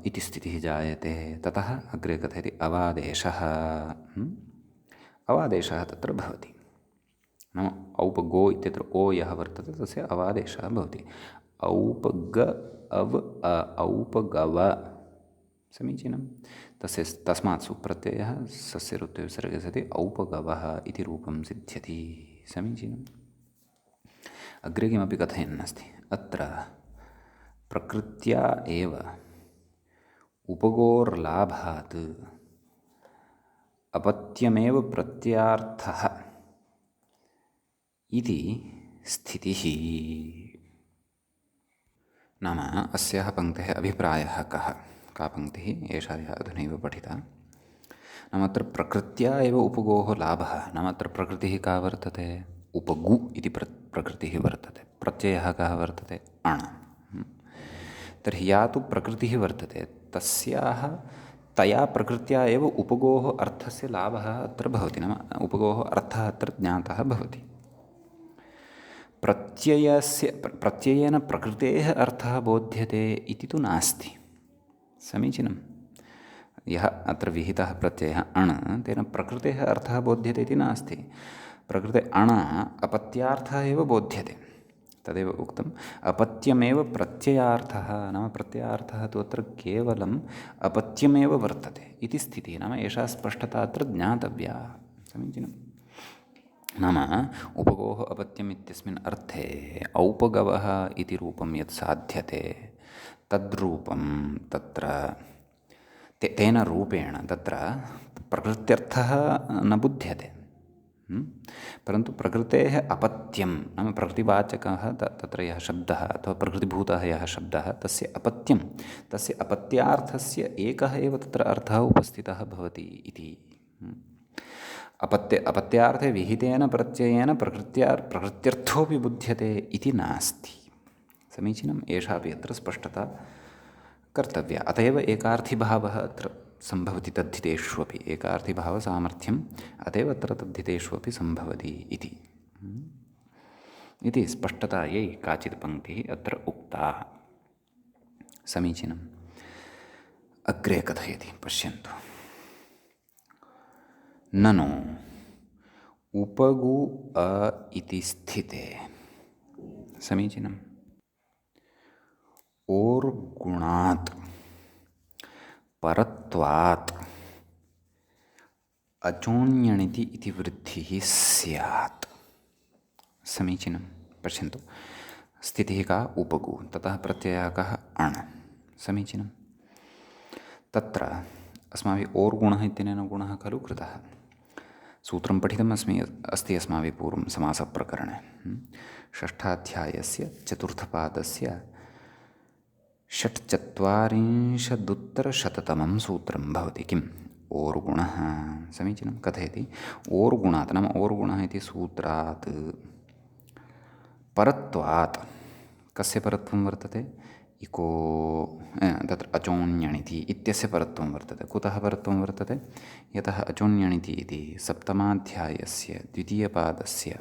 इति स्थितिः जायते। ततः अग्रे कथयति अवादेशः। अवादेशः तत्र भवति, नाम औपगो इत्यत्र ओ यः वर्तते तस्य अवादेशः भवति। औपग अव औपगव। समीचीनं। तस्मात् सुप्रत्ययः सस्य ऋत्वे विसर्गे सति औपगवः इति रूपं सिद्ध्यति। समीचीनम्। अग्रे किमपि कथयन् अस्ति। अत्र प्रकृत्या एव उपगोर्लाभात् अपत्यमेव प्रत्यार्थः इति स्थितिः। नाम अस्याः पङ्क्तेः अभिप्रायः कः? का पङ्क्तिः? एषा यः अधुनैव पठिता। नाम अत्र प्रकृत्या एव उपगोः लाभः। नाम अत्र प्रकृतिः का वर्तते? उपगु इति प्रकृतिः वर्तते। प्रत्ययः कः वर्तते? अण्। तर्हि या तु प्रकृतिः वर्तते तया प्रकृत्या एव उपगोः अर्थस्य लाभः अत्र भवति। नाम उपगोः अर्थः अत्र ज्ञातः भवति। प्रत्ययेन प्रकृतेः अर्थः बोध्यते इति तु नास्ति। समीचीनं। यः अत्र विहितः प्रत्ययः अण्, तेन प्रकृतेः अर्थः बोध्यते इति नास्ति। प्रकृते अण् अपत्यार्थः एव बोध्यते। तदेव उक्तम्। अपत्यमेव प्रत्ययार्थः, नाम प्रत्ययार्थः तु अत्र केवलम् अपत्यमेव वर्तते इति स्थितिः। नाम एषा स्पष्टता अत्र ज्ञातव्या। समीचीनं। नाम उपगोः अपत्यम् इत्यस्मिन् अर्थे औपगवः इति रूपं यत् साध्यते तद्रूपं तत्र तेन रूपेण तत्र प्रकृत्यर्थः न बुध्यते। परन्तु प्रकृतेः अपत्यं, नाम प्रकृतिवाचकः तत्र यः शब्दः अथवा प्रकृतिभूतः यः शब्दः तस्य अपत्यं, तस्य अपत्यार्थस्य एकः एव तत्र अर्थः उपस्थितः भवति इति। अपत्यार्थे विहितेन प्रत्ययेन प्रकृत्यर्थोऽपि बुध्यते इति नास्ति। समीचीनम्। एषापि अत्र स्पष्टता कर्तव्या। अत एव एकार्थीभावः अत्र सम्भवति तद्धितेष्वपि। एकार्थीभावसामर्थ्यम् अत एव अत्र तद्धितेष्वपि सम्भवति इति स्पष्टतायै काचित् पङ्क्तिः अत्र उक्ता। समीचीनम्। अग्रे कथयति, पश्यन्तु। ननु उपगु अ इति स्थिते, समीचीनम्, ओर्गुणात् परत्वात् अचोण्यणिति इति वृद्धिः स्यात्। समीचीनं, पश्यन्तु। स्थितिः का? उपगु, ततः प्रत्ययः कः? अण्। समीचीनं। तत्र अस्माभिः ओर्गुणः इत्यनेन गुणः खलु कृतः। सूत्रं पठितम् अस्ति अस्माभिः पूर्वं समासप्रकरणे। षष्ठाध्यायस्य चतुर्थपादस्य षट्चत्वारिंशदुत्तरशततमं सूत्रं भवति। किम्? ओर्गुणः। समीचीनं, कथयति। ओर्गुणात् नाम ओर्गुणः इति सूत्रात् परत्वात्, कस्य परत्वं वर्तते? इको तत्र अचोण्यणिति इत्यस्य परत्वं वर्तते। कुतः परत्वं वर्तते? यतः अचोण्यणिति इति सप्तमाध्यायस्य द्वितीयपादस्य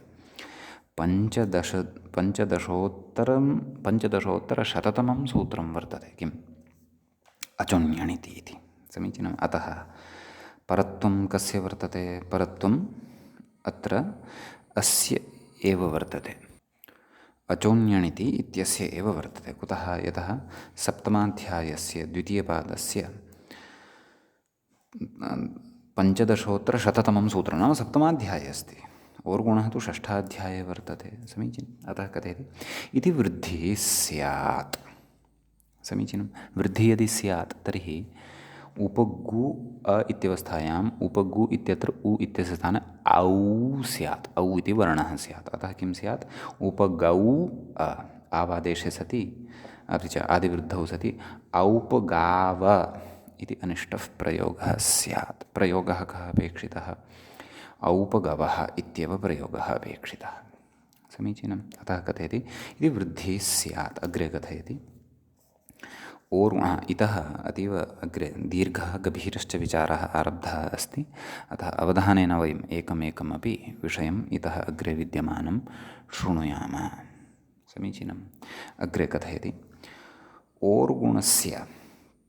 पञ्चदशोत्तरशततमं सूत्रं वर्तते। किम्? अचोण्यणिति इति। समीचीनम्। अतः परत्वं कस्य वर्तते? परत्वम् अत्र अस्य एव वर्तते, अचोण्यणिति इत्यस्य एव वर्तते। कुतः? यतः सप्तमाध्यायस्य द्वितीयपादस्य पञ्चदशोत्तरशततमं सूत्रं नाम सप्तमाध्याये अस्ति। ओर्गुणः तु षष्ठाध्याये वर्तते। समीचीनम्। अतः कथयति इति वृद्धिः स्यात्। समीचीनं। वृद्धिः यदि स्यात् तर्हि उपगु अ इत्यवस्थायाम् उपगु इत्यत्र उ इत्यस्य स्थाने औ स्यात्। औ इति वर्णः स्यात्। अतः किं स्यात्? उपगौ अ, आवादेशे सति अपि च आदिवृद्धौ सति औपगाव इति अनिष्टः प्रयोगः स्यात्। प्रयोगः कः अपेक्षितः? औपगवः इत्येव प्रयोगः अपेक्षितः। समीचीनम्। अतः कथयति इति वृद्धिः स्यात्। अग्रे कथयति इतः अतीव अग्रे दीर्घः गभीरश्च विचारः आरब्धः अस्ति। अतः अवधानेन वयम् एकमेकमपि विषयम् इतः अग्रे विद्यमानं शृणुयाम। समीचीनम्। अग्रे कथयति ओर्गुणस्य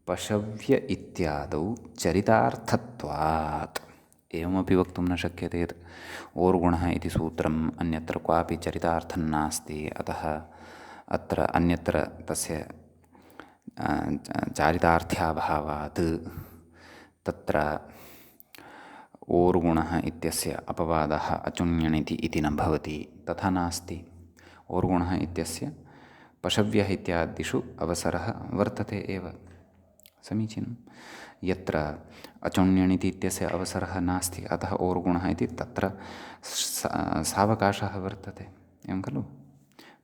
पशव्य इत्यादौ चरितार्थत्वात्। एवमपि वक्तुं न शक्यते यत् ओर्गुणः इति सूत्रम् अन्यत्र क्वापि चरितार्थं नास्ति, अतः अत्र अन्यत्र तस्य चारितार्थ्याभावात् तत्र ओर्गुणः इत्यस्य अपवादः अचुण्यणिति इति न भवति। तथा नास्ति। ओर्गुणः इत्यस्य पशव्यः इत्यादिषु अवसरः वर्तते एव। समीचीनं। यत्र अचोण्यणिति इत्यस्य अवसरः नास्ति, अतः ओर्गुणः इति तत्र सावकाशः वर्तते। एवं खलु?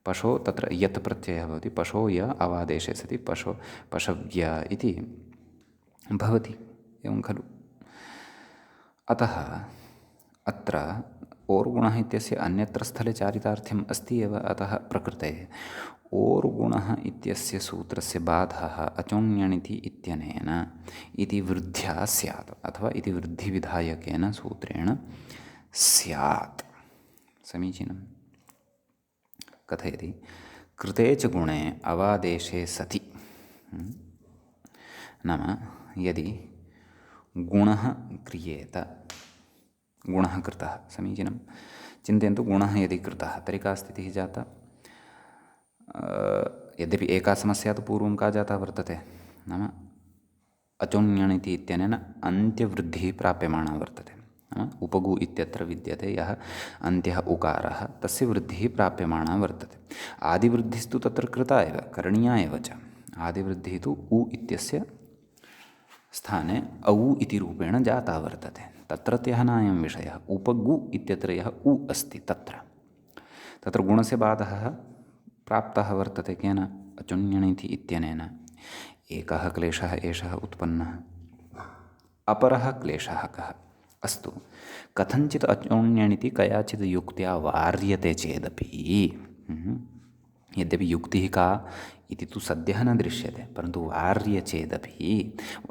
पशो तत्र यत् प्रत्ययः भवति, पशो य अवादेशे सति पशव्य इति भवति। एवं खलु? अतः अत्र ओर्गुणः इत्यस्य अन्यत्र स्थले चारितार्थ्यम् अस्ति एव। अतः प्रकृते ओर्गुणः इत्यस्य सूत्रस्य बाधः अचोण्यणिति इत्यनेन इति वृद्ध्या स्यात्, अथवा इति वृद्धिविधायकेन सूत्रेण स्यात्। समीचीनम्। कथयति कृते च गुणे अवादेशे सति, नाम यदि गुणः क्रियेत, गुणः कृतः, समीचीनं, चिन्तयन्तु, गुणः यदि कृतः तर्हि का स्थितिः जाता? यद्यपि एका समस्या तु पूर्वं का जाता वर्तते, नाम अचोण्यणिति इत्यनेन अन्त्यवृद्धिः प्राप्यमाणा वर्तते। नाम उपगु इत्यत्र विद्यते यः अन्त्यः उकारः, तस्य वृद्धिः प्राप्यमाणा वर्तते। आदिवृद्धिस्तु तत्र कृता एव, करणीया एव च। आदिवृद्धिः तु उ इत्यस्य स्थाने औ इति रूपेण जाता वर्तते। तत्रत्यः नायं विषयः। उपगु इत्यत्र यः उ अस्ति तत्र गुणस्य बाधः प्राप्तः वर्तते। केन? अचुण्यणिति इत्यनेन। एकः क्लेशः एषः उत्पन्नः। अपरः क्लेशः कः? अस्तु, कथञ्चित् अचोण्यणिति कयाचित् युक्त्या वार्यते चेदपि, यद्यपि युक्तिः का इति तु सद्यः न दृश्यते, परन्तु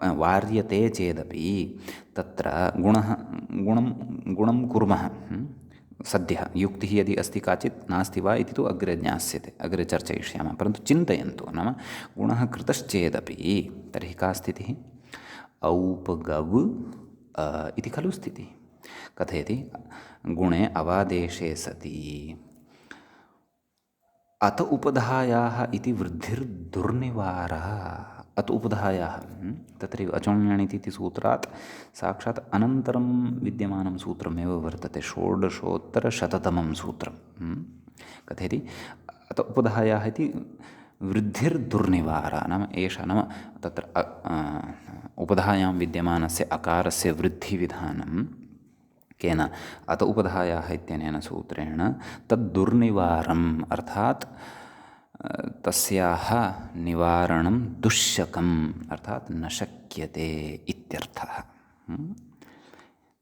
वार्यते चेदपि तत्र गुणं कुर्मः, सद्यः युक्तिः यदि अस्ति काचित् नास्ति वा इति तु अग्रे ज्ञास्यते, अग्रे चर्चयिष्यामः। परन्तु चिन्तयन्तु, नाम गुणः कृतश्चेदपि तर्हि का स्थितिः? औपगव् इति खलु स्थितिः। कथयति गुणे अवादेशे सति अत उपधायाः इति वृद्धिर्दुर्निवारः। अत उपधायाः तत्रैव अचोण्याणीति इति सूत्रात् साक्षात् अनन्तरं विद्यमानं सूत्रमेव वर्तते, षोडशोत्तरशततमं सूत्रं। कथयति अत उपधायाः इति वृद्धिर्दुर्निवारः, नाम एषा, नाम तत्र उपधायां विद्यमानस्य अकारस्य वृद्धिविधानं केन? अत उपधायाः इत्यनेन सूत्रेण तद्दुर्निवारम्, अर्थात् तस्याः निवारणं दुश्शकम्, अर्थात् न शक्यते इत्यर्थः।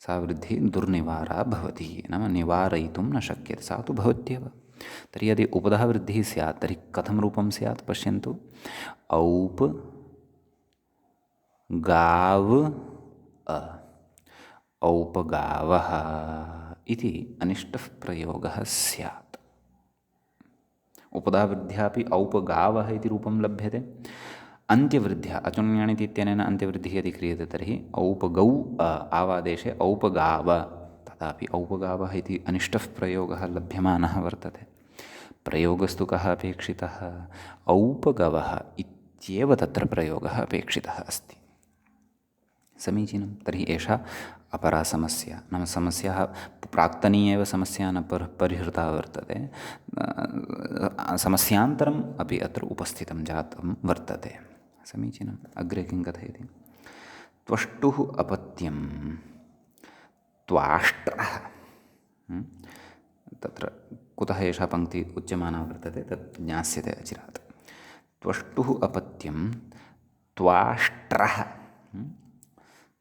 सा वृद्धिः दुर्निवारा भवति, नाम निवारयितुं न शक्यते, सा तु भवत्येव। तर्हि यदि उपधः वृद्धिः स्यात् तर्हि कथं रूपं स्यात्? पश्यन्तु, औप् गाव् औपगावः इति अनिष्टः प्रयोगः स्यात्। उपधावृद्ध्यापि औपगावः इति रूपं लभ्यते। अन्त्यवृद्ध्या अचुण्याणीति इत्यनेन अन्त्यवृद्धिः यदि क्रियते तर्हि औपगौ आवादेशे औपगाव, तदापि औपगावः इति अनिष्टः प्रयोगः लभ्यमानः वर्तते। प्रयोगस्तु कः अपेक्षितः? औपगवः इत्येव तत्र प्रयोगः अपेक्षितः अस्ति। समीचीनं। तर्हि एषा अपरा समस्या, नाम समस्याः प्राक्तनी एव समस्या न परिहृता वर्तते, समस्यान्तरम् अपि अत्र उपस्थितं जातं वर्तते। समीचीनम्। अग्रे किं कथयति? त्वष्टुः अपत्यं त्वाष्ट्रः। तत्र कुतः एषा पङ्क्तिः उच्यमाना वर्तते तत् ज्ञास्यते अचिरात्। त्वष्टुः अपत्यं त्वाष्ट्रः,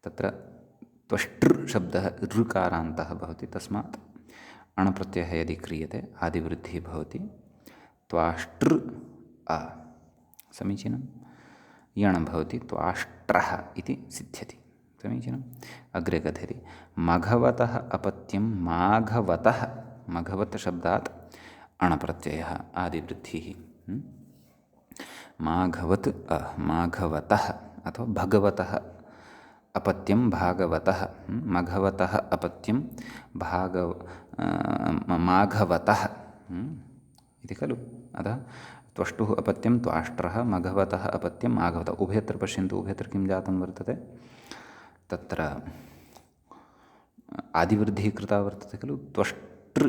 तत्र त्वष्ट्र शब्दः ऋकारान्तः भवति, तस्मात् अणप्रत्ययः यदि क्रियते आदिवृद्धिः भवति। त्वाष्ट्र समीचीनं, यण भवति, त्वाष्ट्रः इति सिद्ध्यति। समीचीनम्। अग्रे कथयति मघवतः अपत्यं माघवतः। मघवत् शब्दात् अणप्रत्ययः आदिवृद्धिः। माघवत् माघवतः अथवा भगवतः अपत्यं भागवतः, मघवतः अपत्यं माघवतः इति खलु। अतः त्वष्टुः अपत्यं त्वाष्ट्रः, मघवतः अपत्यं माघवतः। उभयत्र पश्यन्तु, उभयत्र किं जातं वर्तते? तत्र आदिवृद्धिः कृता वर्तते खलु। त्वष्ट्र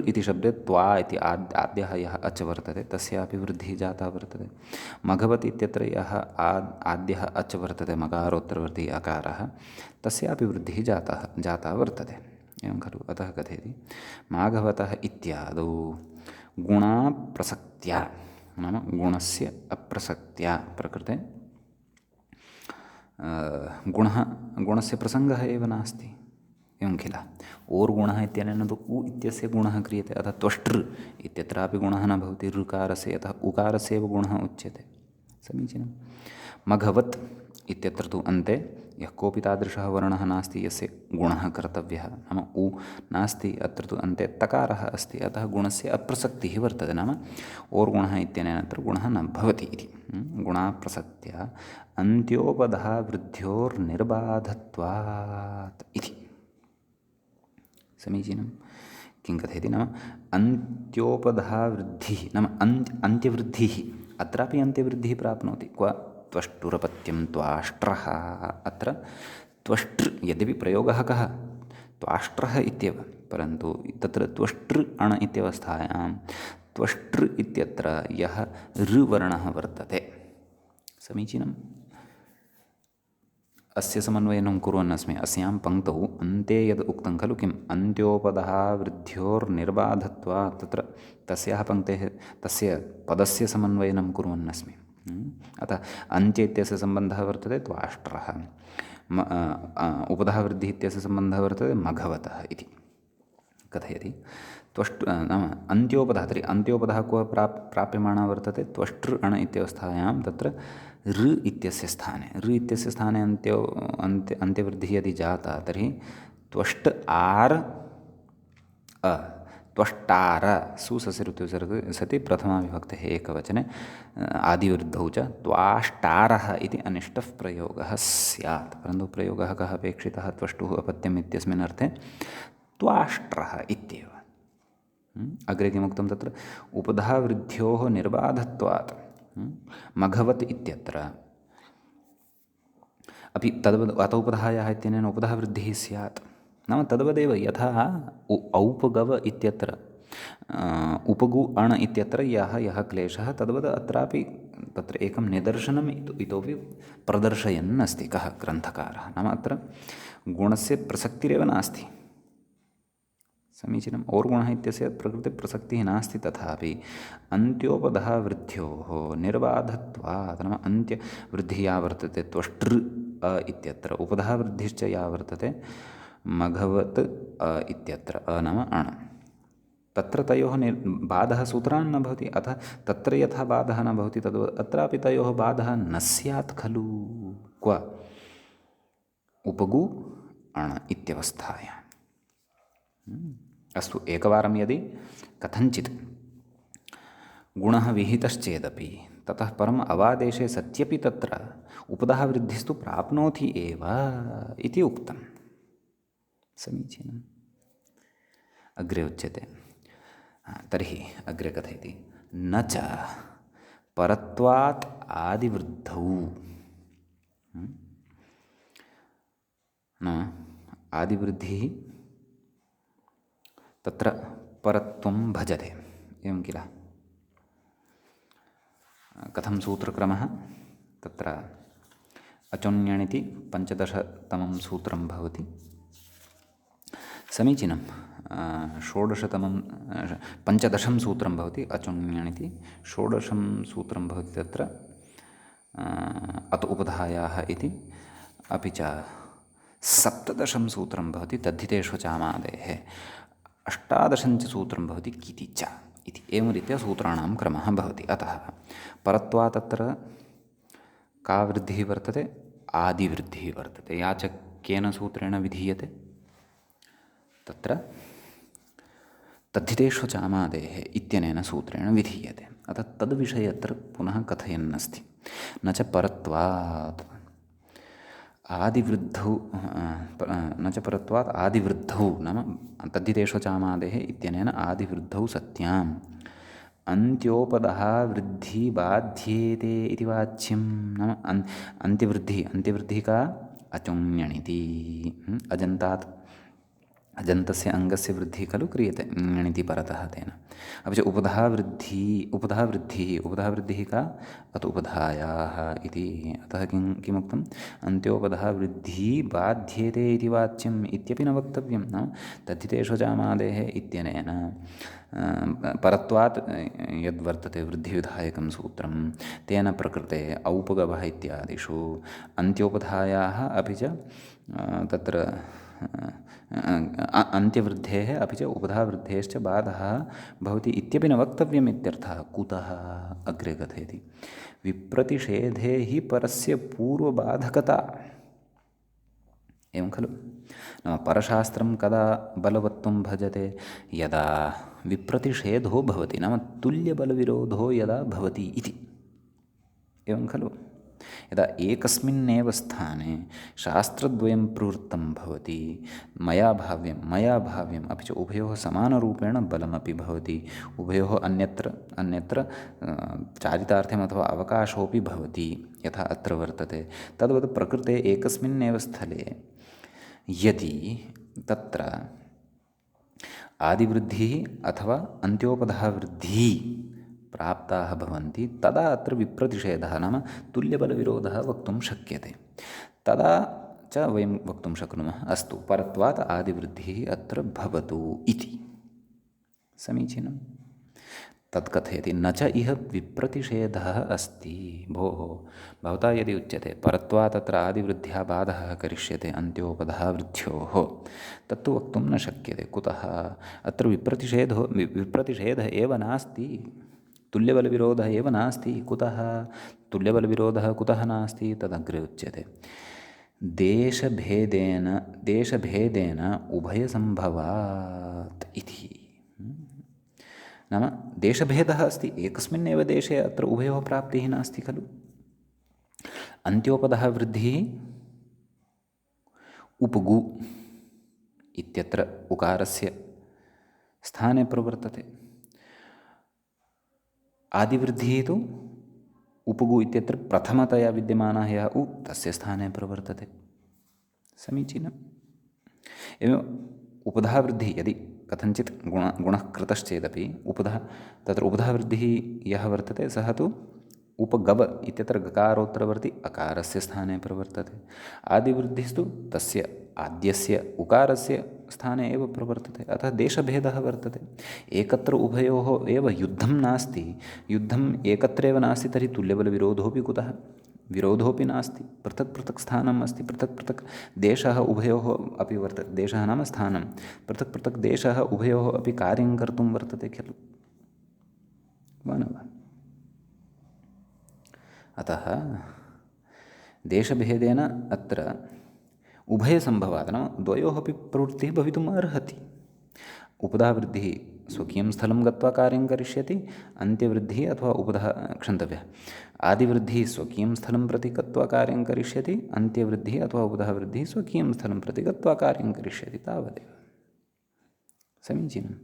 इति शब्दे त्वा इति आद्यः यः अच् वर्तते तस्यापि वृद्धिः जाता वर्तते। मघवत् इत्यत्र यः आद्यः अच् वर्तते, मकारोत्तरवर्ती अकारः, तस्यापि वृद्धिः जाता वर्तते। एवं खलु। अतः कथयति माघवतः इत्यादौ गुणाप्रसक्त्या, नाम गुणस्य अप्रसक्त्या प्रकृते गुणस्य प्रसङ्गः एव नास्ति। एवं किल। ओर् गुणः इत्यनेन तु उ इत्यस्य गुणः क्रियते, अतः त्वष्ट्र इत्यत्रापि गुणः न भवति ऋकारस्य, अतः उकारस्य एव गुणः उच्यते। समीचीनं। मघवत् इत्यत्र तु अन्ते यः कोऽपि तादृशः वर्णः नास्ति यस्य गुणः कर्तव्यः, नाम उ नास्ति, अत्र तु अन्ते तकारः अस्ति, अतः गुणस्य अप्रसक्तिः वर्तते, नाम ओर् गुणः इत्यनेन अत्र गुणः न भवति इति। गुणाप्रसक्त्या अन्त्योपधा वृद्ध्योर्निर्बाधत्वात् इति। समीचीनं। किं कथयति? नाम अन्त्योपधा वृद्धिः, नाम अन्त्यवृद्धिः, अत्रापि अन्त्यवृद्धिः प्राप्नोति। क्व? त्वष्टुरपत्यं त्वाष्ट्रः। अत्र त्वष्ट्र यद्यपि प्रयोगः कः? त्वाष्ट्रः इत्येव, परन्तु तत्र त्वष्ट्र अण इत्यवस्थायां त्वष्ट्र इत्यत्र यः ऋवर्णः वर्तते। समीचीनम्। अस्य समन्वयनं कुर्वन्नस्मि। अस्यां पङ्क्तौ अन्ते यद् उक्तं खलु, किम्? अन्त्योपधा वृद्ध्योर्निर्बाधत्वात्, तत्र तस्याः पङ्क्तेः तस्य पदस्य समन्वयनं कुर्वन्नस्मि। अतः अन्त्य इत्यस्य सम्बन्धः वर्तते त्वाष्ट्रः, उपधा वृद्धिः इत्यस्य सम्बन्धः वर्तते मघवतः इति कथयति। त्वष्ट् नाम अन्त्योपधा, तर्हि अन्त्योपधा क्व प्राप्यमाणा वर्तते? त्वष्ट्र अण इत्यवस्थायां तत्र ऋ इत्यस्य स्थाने, ऋ इत्यस्य स्थाने अन्त्यवृद्धिः यदि जाता तर्हि त्वष्ट आर् त्वष्टार सुससि सति प्रथमाविभक्तेः एकवचने आदिवृद्धौ च त्वाष्टारः इति अनिष्टः प्रयोगः स्यात्। परन्तु प्रयोगः कः अपेक्षितः? त्वष्टुः अपत्यम् इत्यस्मिन् अर्थे त्वाष्ट्रः इत्येव। अग्रे किमुक्तं तत्र? उपधावृद्ध्योः निर्बाधत्वात् मघवत् इत्यत्र अपि तद्वद् अत उपधायाः इत्यनेन उपधावृद्धिः स्यात्। नाम तद्वदेव यथा औपगव इत्यत्र उपगु अण् इत्यत्र यः क्लेशः तद्वद् अत्रापि तत्र एकं निदर्शनम् इतोपि प्रदर्शयन् अस्ति कः ग्रन्थकारः। नाम अत्र गुणस्य प्रसक्तिरेव नास्ति। समीचीनम्। और्गुणः इत्यस्य प्रकृतिप्रसक्तिः नास्ति, तथापि अन्त्योपधावृद्ध्योः निर्बाधत्वात् नाम अन्त्यवृद्धिः या वर्तते त्वष्ट्र इत्यत्र, उपधावृद्धिश्च या वर्तते मघवत् इत्यत्र नाम अण्, तत्र तयोः बाधः सूत्रान् न भवति। अतः तत्र यथा बाधः न भवति तद्वत् अत्रापि तयोः बाधः न स्यात् खलु। क्व? उपगु अण् इत्यवस्थायाम्। अस्तु, एकवारं यदि कथञ्चित् गुणः विहितश्चेदपि ततः परम् अवादेशे सत्यपि तत्र उपधावृद्धिस्तु प्राप्नोति एव इति उक्तम्। समीचीनम्। अग्रे उच्यते, तर्हि अग्रे कथयति, न च परत्वात् आदिवृद्धौ न आदिवृद्धिः तत्र परत्वं भजते, एवं किल? कथं सूत्रक्रमः? तत्र अचोन्यणिति 15तमं सूत्रं भवति। समीचीनं। 15 सूत्रं भवति अचोन्यणिति, 16 सूत्रं भवति तत्र अत उपधायाः इति, अपि च 17 सूत्रं भवति तद्धितेषु चामादेः, 18 सूत्रं भवति किति च इति। एवं रीत्या सूत्राणां क्रमः भवति। अतः परत्वात् तत्र का वृद्धिः वर्तते? आदिवृद्धिः वर्तते। या च केन सूत्रेण विधीयते? तत्र तद्धितेषु चामादेः इत्यनेन सूत्रेण विधीयते। अतः तद्विषये अत्र पुनः कथयन्नस्ति। न च परत्वात् आदिवृद्धौ न च परत्वात् आदिवृद्धौ नाम तद्धितेषु चामादेः इत्यनेन आदिवृद्धौ सत्याम् अन्त्योपदः वृद्धि बाध्येते इति वाच्यं। नाम अन्त्यवृद्धिः का? अचोन्यणिति। अजन्तात् अजन्तस्य अङ्गस्य वृद्धिः खलु क्रियते ण्यणिति परतः तेन। अपि च उपधावृद्धिः का? अत उपधायाः इति। अतः किमुक्तम्? अन्त्योपधः वृद्धिः बाध्येते इति वाच्यम् इत्यपि न वक्तव्यं। नाम तद्धितेषु चामादेः इत्यनेन परत्वात् यद्वर्तते वृद्धिविधायकं सूत्रं तेन प्रकृते औपगवः इत्यादिषु अन्त्योपधायाः अपि च तत्र अन्त्यवृद्धेः अपि च उपधावृद्धेश्च बाधः भवति इत्यपि न वक्तव्यम् इत्यर्थः। कुतः? अग्रे कथयति, विप्रतिषेधे हि परस्य पूर्वबाधकता। एवं खलु? नाम परशास्त्रं कदा बलवत्वं भजते? यदा विप्रतिषेधो भवति, नाम तुल्यबलविरोधो यदा भवति इति। एवं खलु? यदा एकस्मिन्नेव स्थाने शास्त्रद्वयं प्रवृत्तं भवति, मया भाव्यम् अपि च उभयोः समानरूपेण बलमपि भवति, उभयोः अन्यत्र चारितार्थ्यम् अथवा अवकाशोऽपि भवति, यथा अत्र वर्तते, तद्वत् प्रकृते एकस्मिन्नेव स्थले यदि तत्र आदिवृद्धिः अथवा अन्त्योपधः वृद्धिः प्राप्ताः भवन्ति, तदा अत्र विप्रतिषेधः नाम तुल्यबलविरोधः वक्तुं शक्यते। तदा च वयं वक्तुं शक्नुमः, अस्तु परत्वात् आदिवृद्धिः अत्र भवतु इति। समीचीनं। तत् कथयति, न च इह विप्रतिषेधः अस्ति। भोः, भवता यदि उच्यते परत्वात् अत्र आदिवृद्ध्या बाधः करिष्यते अन्त्योपधः वृद्ध्योः, तत्तु वक्तुं न शक्यते। कुतः? अत्र विप्रतिषेधः एव नास्ति, तुल्यबलविरोधः एव नास्ति। कुतः तुल्यबलविरोधः कुतः नास्ति? तदग्रे उच्यते, देशभेदेन उभयसम्भवात् इति। नाम देशभेदः अस्ति, एकस्मिन्नेव देशे अत्र उभयोः प्राप्तिः नास्ति खलु। अन्त्योपधः वृद्धिः उपगु इत्यत्र उकारस्य स्थाने प्रवर्तते, आदिवृद्धिः तु उपगु इत्यत्र प्रथमतया विद्यमानः यः उ तस्य स्थाने प्रवर्तते। समीचीनम्। एवम् उपधा वृद्धिः यदि कथञ्चित् गुणः कृतश्चेदपि उपधा तत्र उपधा वृद्धिः यः वर्तते सः तु उपगव इत्यत्र गकारोत्तरवर्ति अकारस्य स्थाने प्रवर्तते। आदिवृद्धिस्तु तस्य आद्यस्य उकारस्य स्थाने एव प्रवर्तते। अतः देशभेदः वर्तते। एकत्र उभयोः एव युद्धं नास्ति, युद्धम् एकत्रैव नास्ति तर्हि तुल्यबलविरोधोऽपि कुतः? विरोधोऽपि नास्ति, पृथक् पृथक् स्थानम् अस्ति, पृथक् पृथक् देशः उभयोः अपि वर्तते। देशः नाम स्थानं, पृथक् पृथक् देशः उभयोः अपि कार्यं कर्तुं वर्तते खलु, वा न वा? अतः देशभेदेन अत्र उभयसम्भवात् नाम द्वयोः अपि प्रवृत्तिः भवितुम् अर्हति। उपधावृद्धिः स्वकीयं स्थलं गत्वा कार्यं करिष्यति, अन्त्यवृद्धिः अथवा क्षन्तव्यः आदिवृद्धिः स्वकीयं स्थलं प्रति गत्वा कार्यं करिष्यति, अन्त्यवृद्धिः अथवा उपधावृद्धिः स्वकीयं स्थलं प्रति गत्वा कार्यं करिष्यति, तावदेव। समीचीनम्।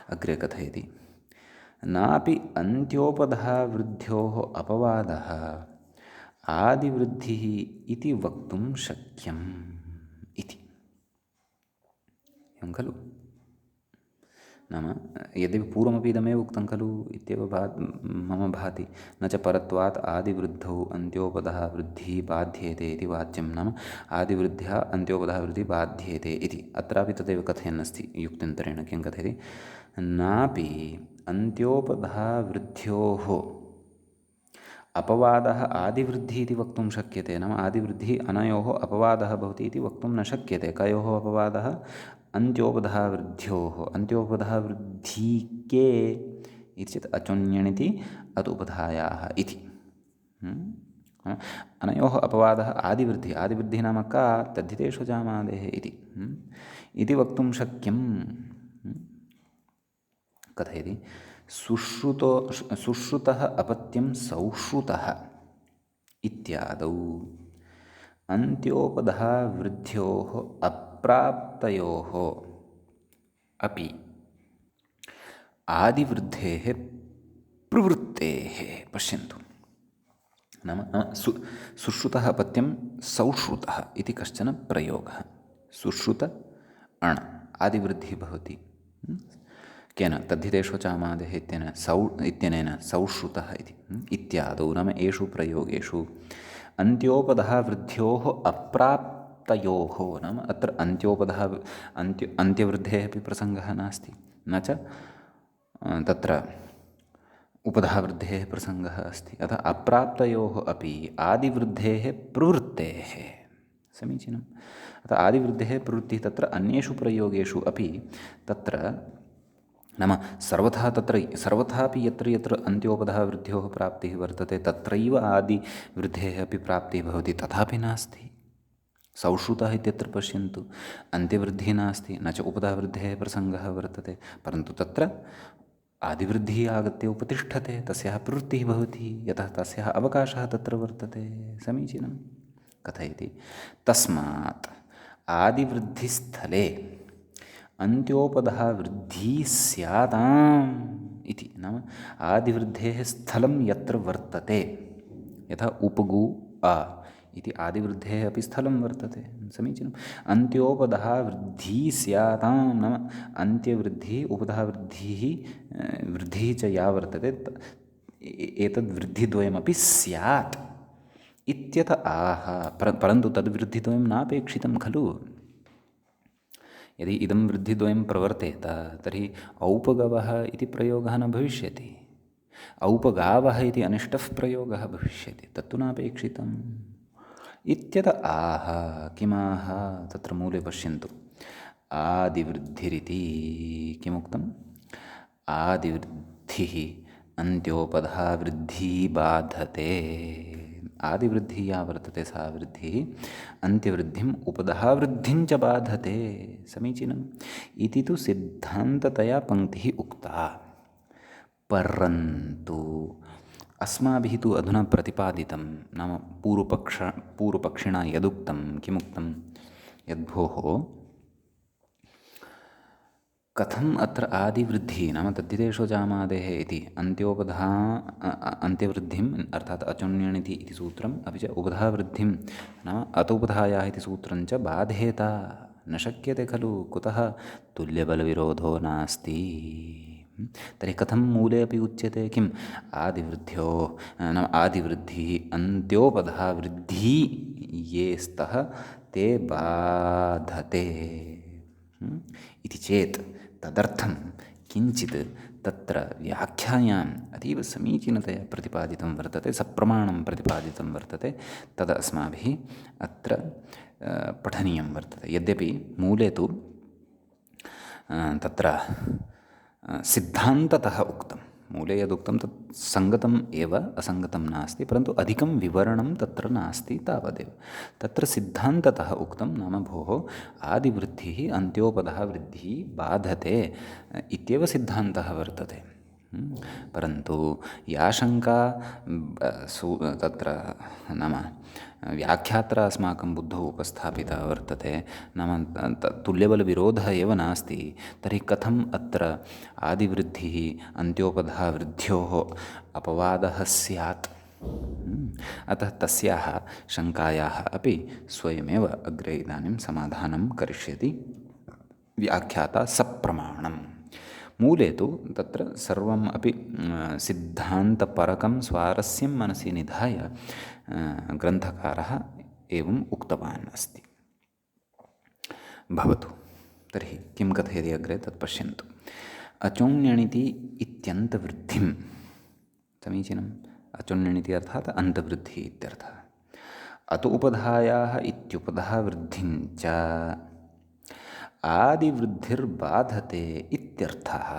अग्रे कथयति, नापि अन्त्योपधावृद्ध्योः अपवादः आदिवृद्धिः इति वक्तुं शक्यम् इति। एवं खलु? नाम यद्यपि पूर्वमपि इदमेव उक्तं खलु इत्येव मम भाति। न च परत्वात् आदिवृद्धौ अन्त्योपधः वृद्धिः बाध्येते इति वाच्यं। नाम आदिवृद्ध्या अन्त्योपधः वृद्धिः बाध्येते इति अत्रापि तदेव कथयन्नस्ति युक्त्यन्तरेण। किं कथयति? नापि अन्त्योपधः वृद्ध्योः अपवादः आदिवृद्धिः इति वक्तुं शक्यते। नाम आदिवृद्धिः अनयोः अपवादः भवति इति वक्तुं न शक्यते। कयोः अपवादः? अन्त्योपधः वृद्ध्योः। अन्त्योपधः वृद्धिके इति चेत् अचोन्यणिति अदुपधायाः इति। अनयोः अपवादः आदिवृद्धिः। आदिवृद्धिः नाम का? तद्धितेषु जामादेः इति वक्तुं शक्यं। कथयति, सुश्रुतः अपत्यं सौश्रुतः इत्यादौ अन्त्योपधः वृद्ध्योः अप्राप्तयोः अपि आदिवृद्धेः प्रवृत्तेः। पश्यन्तु, नाम सुश्रुतः अपत्यं सौश्रुतः इति कश्चन प्रयोगः। सुश्रुत अण् आदिवृद्धिः भवति केन? तद्धितेषु चामादेः इत्यनेन सौश्रुतः इति। इत्यादौ नाम एषु प्रयोगेषु अन्त्योपधः वृद्ध्योः अप्राप्तयोः, नाम अत्र अन्त्योपधः अन्त्यवृद्धेः अपि प्रसङ्गः नास्ति, न च तत्र उपधः वृद्धेः प्रसङ्गः अस्ति। अतः अप्राप्तयोः अपि आदिवृद्धेः प्रवृत्तेः। समीचीनम्। अतः आदिवृद्धेः प्रवृत्तिः तत्र अन्येषु प्रयोगेषु अपि तत्र नाम सर्वथापि यत्र यत्र अन्त्योपधः वृद्ध्योः प्राप्तिः वर्तते तत्रैव आदिवृद्धेः अपि प्राप्तिः भवति, तथापि नास्ति। सौश्रुतः इत्यत्र पश्यन्तु, अन्त्यवृद्धिः नास्ति, न च उपधः वृद्धेः प्रसङ्गः वर्तते, परन्तु तत्र आदिवृद्धिः आगत्य उपतिष्ठते, तस्याः प्रवृत्तिः भवति, यतः तस्याः अवकाशः तत्र वर्तते। समीचीनं। कथयति, तस्मात् आदिवृद्धिस्थले अन्त्योपधः वृद्धिः स्याताम् इति। नाम आदिवृद्धेः स्थलं यत्र वर्तते, यथा उपगु आ इति आदिवृद्धेः अपि स्थलं वर्तते। समीचीनम्। अन्त्योपधः वृद्धिः स्यातां नाम अन्त्यवृद्धिः उपधः वृद्धिः च या वर्तते एतद्वृद्धिद्वयमपि स्यात् इत्यत आह। परन्तु तद्वृद्धिद्वयं नापेक्षितं खलु। यदि इदं वृद्धिद्वयं प्रवर्तेत तर्हि औपगवः इति प्रयोगः न भविष्यति, औपगावः इति अनिष्टः प्रयोगः भविष्यति, तत्तु नापेक्षितम् इत्यत आह। किमाह? तत्र मूले पश्यन्तु, आदिवृद्धिरिति किमुक्तम्? आदिवृद्धिः अन्त्योपधः वृद्धिः बाधते आदिवृद्धिः या वर्तते सा वृद्धिः अन्त्यवृद्धिम् उपधावृद्धिं च बाधते। समीचीनम् इति तु सिद्धान्ततया पङ्क्तिः उक्ता। परन्तु अस्माभिः तु अधुना प्रतिपादितं नाम पूर्वपक्षिणा यदुक्तं किमुक्तं यद्भोः कथम् अत्र आदिवृद्धिः नाम तद्धितेषु जामादेः इति अन्त्यवृद्धिम् अर्थात् अचोण्यणिति इति सूत्रम् अपि च उपधावृद्धिं नाम अतोपधायाः इति सूत्रं च बाधेत न शक्यते खलु कुतः तुल्यबलविरोधो नास्ति। तर्हि कथं मूले अपि उच्यते किम् आदिवृद्ध्यो नाम आदिवृद्धिः अन्त्योपधावृद्धिः ये स्तः ते बाधते इति चेत् तदर्थं किञ्चित् तत्र व्याख्यायाम् अतीव समीचीनतया प्रतिपादितं वर्तते, सप्रमाणं प्रतिपादितं वर्तते। तद् अस्माभिः अत्र पठनीयं वर्तते। यद्यपि मूले तु तत्र सिद्धान्ततः उक्तं, मूले यदुक्तं तत् सङ्गतम् एव, असङ्गतं नास्ति, परन्तु अधिकं विवरणं तत्र नास्ति तावदेव। तत्र सिद्धान्ततः उक्तं नाम भोः आदिवृद्धिः अन्त्योपधः वृद्धिः बाधते इत्येव सिद्धान्तः वर्तते। परन्तु या शङ्का तत्र नाम व्याख्यात्र अस्माकं बुद्धौ उपस्थापिता वर्तते, नाम तुल्यबलविरोधः एव नास्ति, तर्हि कथम् अत्र आदिवृद्धिः अन्त्योपधः वृद्ध्योः अपवादः स्यात्। अतः तस्याः शङ्कायाः अपि स्वयमेव अग्रे इदानीं समाधानं करिष्यति व्याख्याता सप्रमाणम्। मूले तु तत्र सर्वम् अपि सिद्धान्तपरकं स्वारस्यं मनसि निधाय ग्रन्थकारः एवम् उक्तवान् अस्ति। भवतु तर्हि किं कथयति अग्रे तत् पश्यन्तु। अचोण्यणिति इत्यन्तवृद्धिं, समीचीनम्, अचोण्यणिति अर्थात् अन्तवृद्धिः इत्यर्थः। अतोपधायाः इत्युपधावृद्धिं च आदिवृद्धिर्बाधते इत्यर्थः।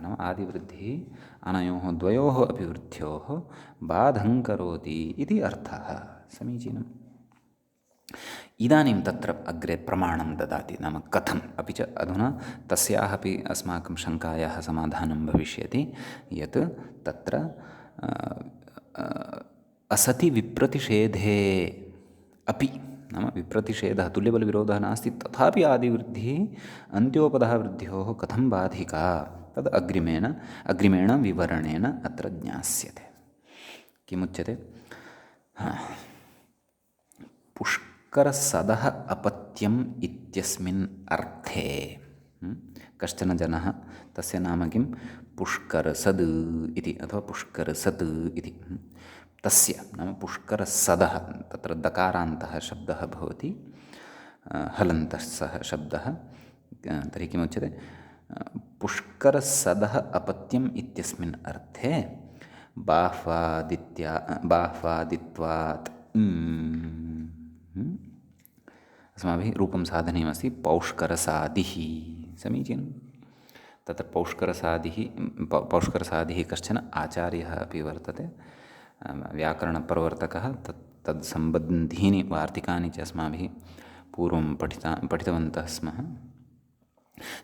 नाम आदिवृद्धिः अनयोः द्वयोः अपि वृद्ध्योः बाधं करोति इति अर्थः। समीचीनम्। इदानीं तत्र अग्रे प्रमाणं ददाति, नाम कथम्, अपि च अधुना तस्याः अपि अस्माकं शङ्कायाः समाधानं भविष्यति यत् तत्र असति विप्रतिषेधे अपि, नाम विप्रतिषेधः तुल्यबलविरोधः नास्ति, तथापि आदिवृद्धिः अन्त्योपधः वृद्ध्योः कथं बाधिका तद् अग्रिमेण विवरणेन अत्र ज्ञास्यते। किमुच्यते? पुष्करसदः अपत्यम् इत्यस्मिन् अर्थे कश्चन जनः, तस्य नाम किं, पुष्करसद् इति अथवा पुष्करसत् इति, तस्य नाम पुष्करसदः, तत्र दकारान्तः शब्दः भवति, हलन्तः सः शब्दः। तर्हि किमुच्यते? पुष्करसदः अपत्यम् इत्यस्मिन् अर्थे बाह्वादित्वात् अस्माभिः रूपं साधनीयमस्ति, पौष्करसादिः। समीचीनं। तत्र पौष्करसादिः कश्चन आचार्यः अपि वर्तते, व्याकरणप्रवर्तकः। तत्सम्बन्धीनि वार्तिकानि च अस्माभिः पूर्वं पठितवन्तः स्मः।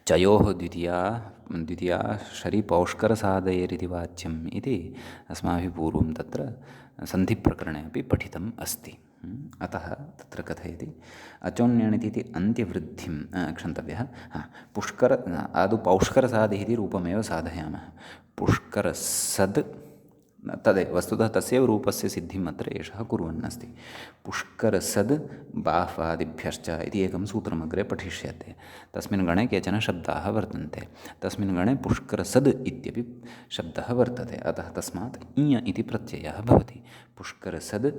चयोः द्वितीया शरी पौष्करसादयेरिति वाच्यम् इति अस्माभिः पूर्वं तत्र सन्धिप्रकरणे अपि पठितम् अस्ति। अतः तत्र कथयति अचोण्यणिति इति अन्त्यवृद्धिं क्षन्तव्यः। आदौ पौष्करसादिः इति रूपमेव साधयामः। पुष्करसद् तदेव वस्तुतः तस्यैव रूपस्य सिद्धिम् अत्र एषः कुर्वन् अस्ति। पुष्करसद् बाह्वादिभ्यश्च इति एकं सूत्रम् अग्रे पठिष्यते। तस्मिन् गणे केचन शब्दाः वर्तन्ते, तस्मिन् गणे पुष्करसद् इत्यपि शब्दः वर्तते। अतः तस्मात् इञ इति प्रत्ययः भवति, पुष्करसद्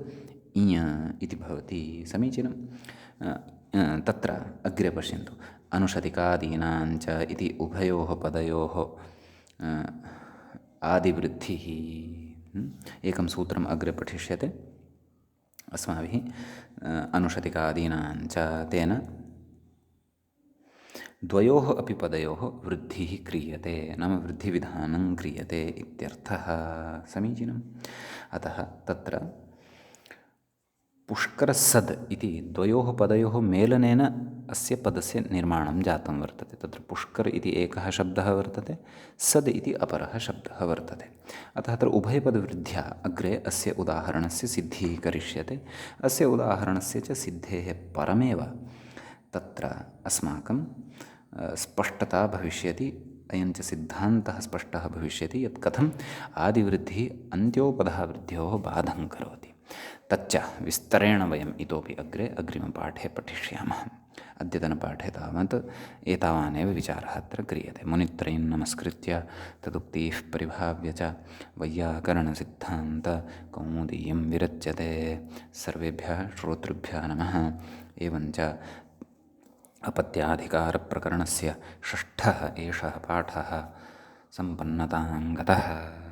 इञ इति भवति। समीचीनं। तत्र अग्रे पश्यन्तु, अनुशतिकादीनाञ्च इति उभयोः पदयोः आदिवृद्धिः एकं सूत्रम् अग्रे पठिष्यते अस्माभिः। अनुशतिकादीनाञ्च तेन द्वयोः अपि पदयोः वृद्धिः क्रियते, नाम वृद्धिविधानं क्रियते इत्यर्थः। समीचीनम्। अतः तत्र पुष्करसद् इति द्वयोः पदयोः मेलनेन अस्य पदस्य निर्माणं जातं वर्तते। तत्र पुष्कर इति एकः शब्दः वर्तते, सद् इति अपरः शब्दः वर्तते। अतः अत्र उभयपदवृद्ध्या अग्रे अस्य उदाहरणस्य सिद्धिः करिष्यते। अस्य उदाहरणस्य च सिद्धेः परमेव तत्र अस्माकं स्पष्टता भविष्यति। अयञ्च सिद्धान्तः स्पष्टः भविष्यति यत् कथम् आदिवृद्धिः अन्त्योपधः वृद्ध्योः बाधं करोति। तच्च विस्तरेण वयम् इतोपि अग्रे अग्रिमपाठे पठिष्यामः। अद्यतनपाठे तावत् एतावानेव विचारः अत्र क्रियते। मुनित्रयं नमस्कृत्य तदुक्तिः परिभाव्य च वैयाकरणसिद्धान्तकौमुदीयं विरच्यते। सर्वेभ्यः श्रोतृभ्यः नमः। एवञ्च अपत्याधिकारप्रकरणस्य षष्ठः एषः पाठः सम्पन्नतां गतः।